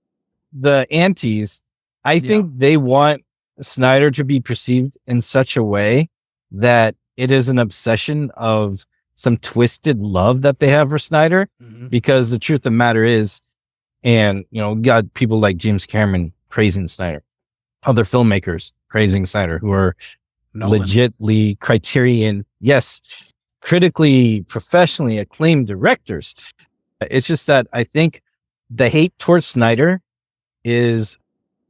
the antis, I think they want Snyder to be perceived in such a way that it is an obsession of some twisted love that they have for Snyder, because the truth of the matter is, and got people like James Cameron praising Snyder, other filmmakers praising Snyder, who are legitly Criterion, yes, critically, professionally acclaimed directors. It's just that I think the hate towards Snyder is,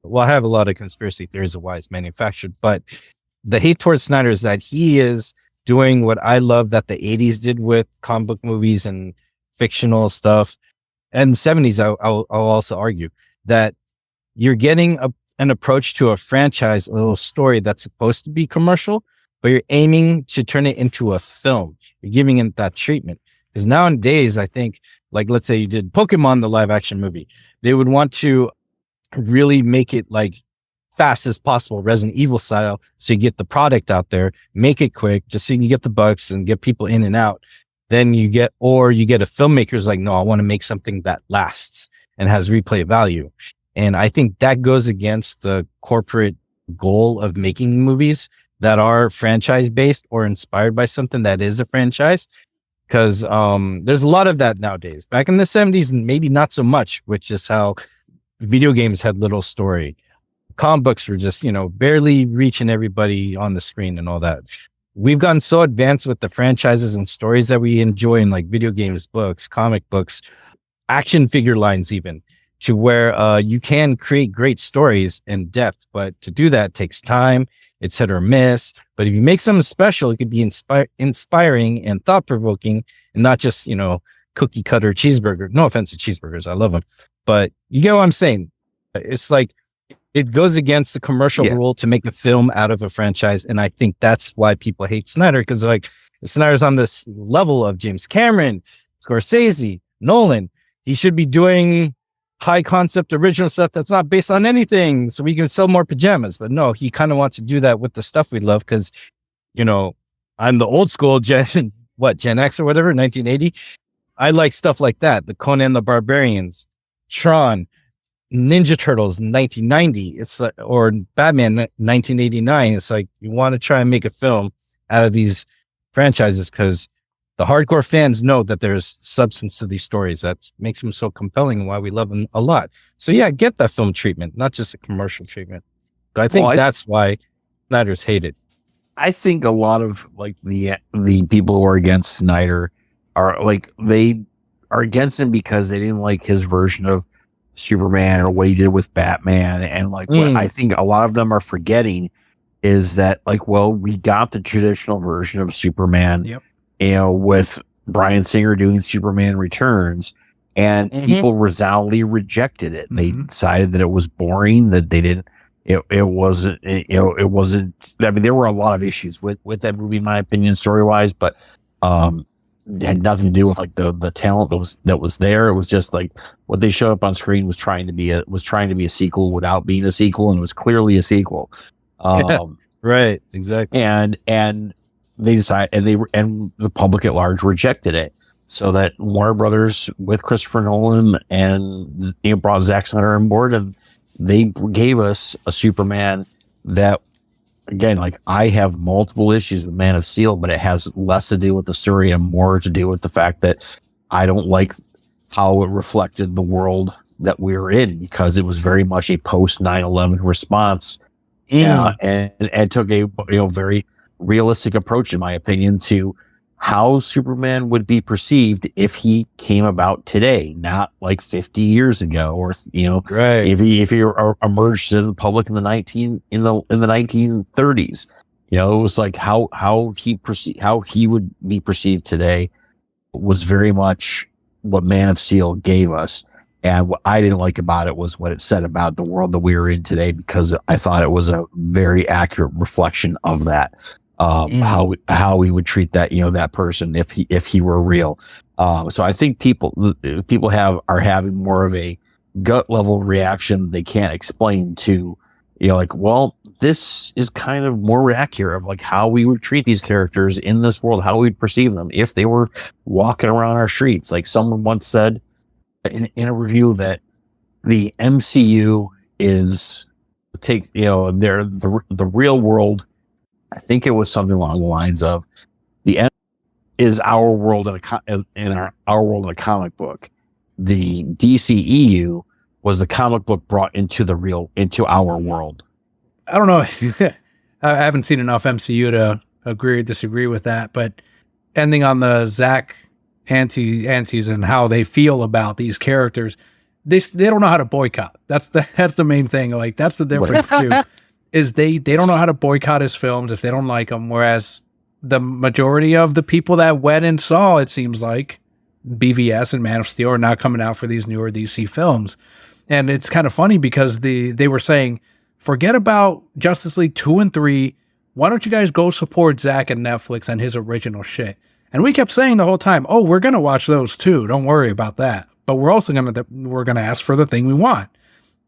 well, I have a lot of conspiracy theories of why it's manufactured, but the hate towards Snyder is that he is doing what I love that the 80s did with comic book movies and fictional stuff. And the 70s, I'll also argue that you're getting an approach to a franchise, a little story that's supposed to be commercial, but you're aiming to turn it into a film. You're giving it that treatment. Because nowadays, I think, like, let's say you did Pokemon, the live action movie, they would want to really make it like fast as possible, Resident Evil style, so you get the product out there, make it quick, just so you can get the bucks and get people in and out. Then you get a filmmaker's like, no, I want to make something that lasts and has replay value. And I think that goes against the corporate goal of making movies that are franchise based or inspired by something that is a franchise. Because there's a lot of that nowadays. Back in the 70s, maybe not so much, which is how video games had little story. Comic books were just, barely reaching everybody on the screen and all that. We've gotten so advanced with the franchises and stories that we enjoy in like video games, books, comic books, action figure lines, even, to where you can create great stories in depth. But to do that takes time. It's hit or miss. But if you make something special, it could be inspiring and thought provoking, and not just, cookie cutter cheeseburger. No offense to cheeseburgers. I love them. But you get what I'm saying? It's like, it goes against the commercial rule to make a film out of a franchise. And I think that's why people hate Snyder, because like, if Snyder's on this level of James Cameron, Scorsese, Nolan, he should be doing high concept original stuff that's not based on anything, so we can sell more pajamas. But no, he kind of wants to do that with the stuff we love, because, I'm the old school Gen X or whatever, 1980. I like stuff like that. The Conan the Barbarians, Tron, Ninja Turtles 1990, it's like, or Batman 1989. It's like, you want to try and make a film out of these franchises because the hardcore fans know that there's substance to these stories that makes them so compelling and why we love them a lot. So yeah, get that film treatment, not just a commercial treatment. But I think that's why Snyder's hated. I think a lot of like the people who are against Snyder are like, they are against him because they didn't like his version of Superman or what he did with Batman. And like, what I think a lot of them are forgetting is that, like, well, we got the traditional version of Superman, with Bryan Singer doing Superman Returns, and people resoundingly rejected it. They decided that it was boring, that they didn't, it wasn't, it wasn't, I mean, there were a lot of issues with that movie, in my opinion, story-wise, but it had nothing to do with like the talent that was there. It was just like what they showed up on screen was trying to be a sequel without being a sequel, and it was clearly a sequel. Right, exactly. And they decided, and the public at large rejected it, so that Warner Brothers with Christopher Nolan and brought Zack Snyder on board, and they gave us a Superman that, again, like I have multiple issues with Man of Steel, but it has less to do with the story and more to do with the fact that I don't like how it reflected the world that we were in, because it was very much a post 9/11 response, and took a very realistic approach, in my opinion, to how Superman would be perceived if he came about today, not like 50 years ago, or Right. if he emerged in the public in the 1930s. It was like how he would be perceived today was very much what Man of Steel gave us. And what I didn't like about it was what it said about the world that we were in today, because I thought it was a very accurate reflection of that. How we would treat that that person if he were real. So I think people are having more of a gut level reaction they can't explain to, like, well, this is kind of more accurate of like how we would treat these characters in this world, how we'd perceive them if they were walking around our streets. Like someone once said in a review that the MCU is the real world. I think it was something along the lines of the end is our world our world in a comic book. The DCEU was the comic book brought into our world. I don't know. I haven't seen enough MCU to agree or disagree with that, but ending on the Zack antis and how they feel about these characters, they don't know how to boycott. That's the main thing. Like that's the difference too. Is they don't know how to boycott his films if they don't like them, whereas the majority of the people that went and saw, it seems like, BVS and Man of Steel are not coming out for these newer DC films. And it's kind of funny because they were saying, forget about Justice League 2 and 3. Why don't you guys go support Zack and Netflix and his original shit? And we kept saying the whole time, oh, we're going to watch those too. Don't worry about that. But we're also going to ask for the thing we want.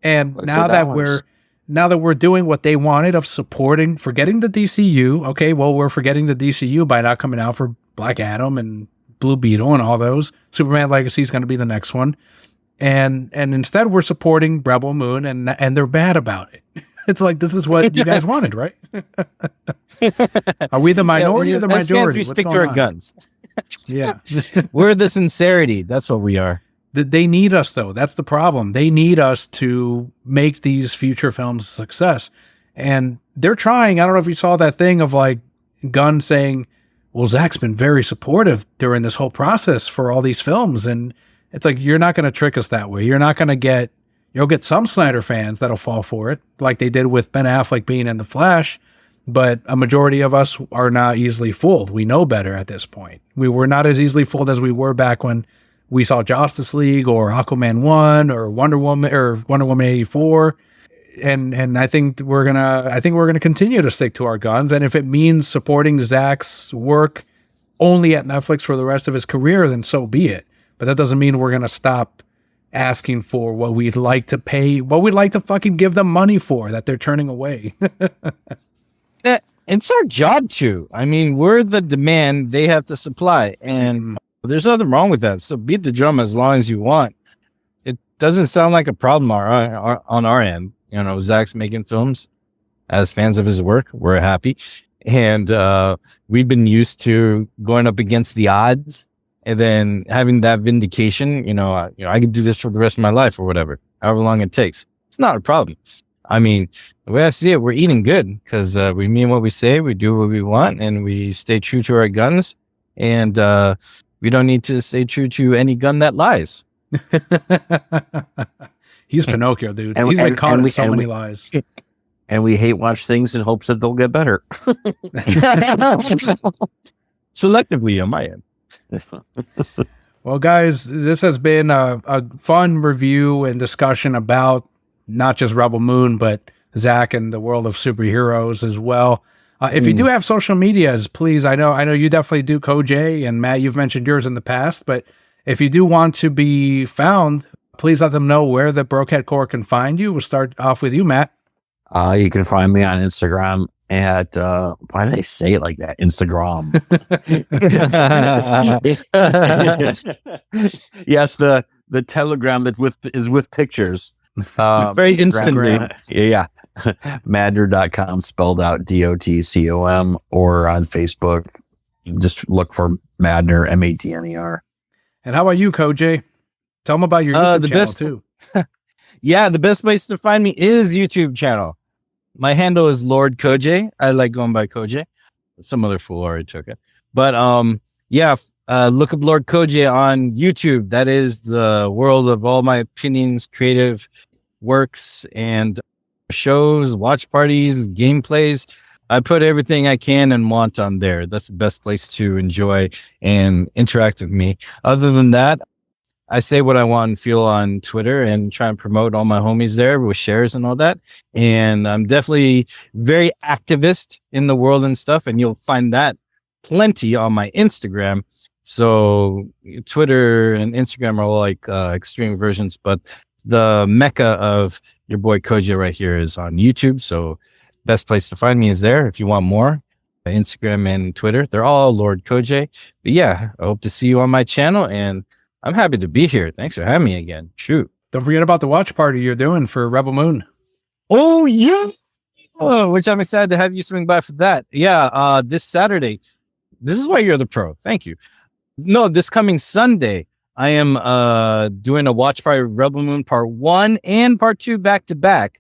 And now that we're doing what they wanted of forgetting the DCU. Okay, well, we're forgetting the DCU by not coming out for Black Adam and Blue Beetle and all those. Superman Legacy is going to be the next one. And instead we're supporting Rebel Moon and they're bad about it. It's like, this is what you guys wanted, right? Are we the minority or the majority? We stick to our guns. Yeah. We're the sincerity. That's what we are. They need us, though. That's the problem. They need us to make these future films a success. And they're trying. I don't know if you saw that thing of like Gunn saying, well, Zack's been very supportive during this whole process for all these films. And it's like, you're not going to trick us that way. You'll get some Snyder fans that'll fall for it, like they did with Ben Affleck being in The Flash. But a majority of us are not easily fooled. We know better at this point. We were not as easily fooled as we were back when we saw Justice League or Aquaman 1 or Wonder Woman 84. And I think we're gonna continue to stick to our guns. And if it means supporting Zack's work only at Netflix for the rest of his career, then so be it. But that doesn't mean we're gonna stop asking for what we'd like to pay, what we'd like to fucking give them money for that they're turning away. It's our job to. I mean, we're the demand, they have to supply. And there's nothing wrong with that. So beat the drum as long as you want. It doesn't sound like a problem on our end. Zack's making films. As fans of his work, we're happy. And we've been used to going up against the odds and then having that vindication. I could do this for the rest of my life or whatever, however long it takes. It's not a problem. I mean, the way I see it, we're eating good because we mean what we say, we do what we want, and we stay true to our guns. And we don't need to stay true to any gun that lies. He's Pinocchio, dude. He's been caught in so many lies. And we hate watch things in hopes that they'll get better. Selectively on my end. Well, guys, this has been a fun review and discussion about not just Rebel Moon, but Zack and the world of superheroes as well. If you do have social medias, please, I know you definitely do, Kojay, and Matt, you've mentioned yours in the past, but if you do want to be found, please let them know where the Brokehead Corps can find you. We'll start off with you, Matt. You can find me on Instagram at, why did I say it like that? Instagram. Yes, the Telegram that is with pictures. Very instantly. Yeah. Madner.com, spelled out DOTCOM, or on Facebook. Just look for Madner, MADNER. And how about you, Kojay? Tell them about your YouTube channel too. Yeah, the best place to find me is YouTube channel. My handle is Lord Kojay. I like going by Kojay. Some other fool already took it. But look up Lord Kojay on YouTube. That is the world of all my opinions, creative works, and shows, watch parties, gameplays. I put everything I can and want on there. That's the best place to enjoy and interact with me. Other than that, I say what I want and feel on Twitter and try and promote all my homies there with shares and all that. And I'm definitely very activist in the world and stuff. And you'll find that plenty on my Instagram. So Twitter and Instagram are all like extreme versions, but the mecca of your boy Kojay right here is on YouTube. So best place to find me is there. If you want more, Instagram and Twitter, they're all Lord Kojay. But yeah, I hope to see you on my channel, and I'm happy to be here. Thanks for having me again. Shoot. Don't forget about the watch party you're doing for Rebel Moon. Oh, yeah. Oh, which I'm excited to have you swing by for that. Yeah, this Saturday. This is why you're the pro. Thank you. No, this coming Sunday, I am doing a watch party Rebel Moon Part 1 and Part 2 back to back.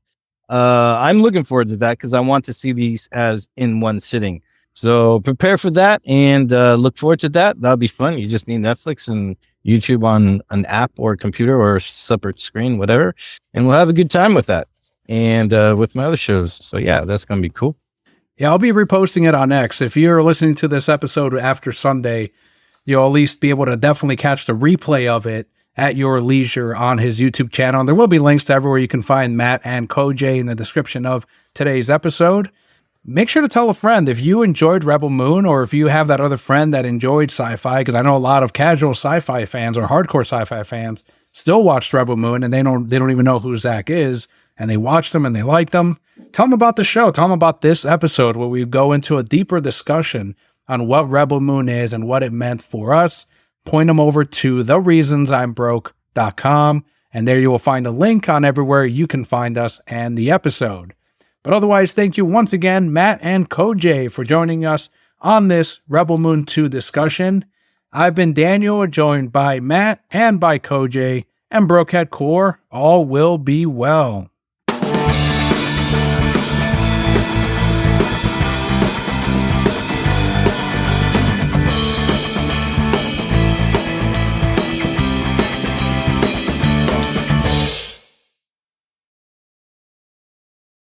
I'm looking forward to that because I want to see these as in one sitting. So prepare for that and look forward to that. That'll be fun. You just need Netflix and YouTube on an app or a computer or a separate screen, whatever. And we'll have a good time with that and with my other shows. So yeah, that's going to be cool. Yeah, I'll be reposting it on X. If you're listening to this episode after Sunday, you'll at least be able to definitely catch the replay of it at your leisure on his YouTube channel. And there will be links to everywhere you can find Matt and Kojay in the description of today's episode. Make sure to tell a friend if you enjoyed Rebel Moon, or if you have that other friend that enjoyed sci-fi, because I know a lot of casual sci-fi fans or hardcore sci-fi fans still watched Rebel Moon and they don't even know who Zack is, and they watch them and they like them. Tell them about the show. Tell them about this episode where we go into a deeper discussion on what Rebel Moon is and what it meant for us. Point them over to thereasonsimbroke.com, and there you will find a link on everywhere you can find us and the episode. But otherwise, thank you once again, Matt and Kojay, for joining us on this Rebel Moon 2 discussion. I've been Daniel, joined by Matt and by Kojay, and Brokehead Core. All will be well.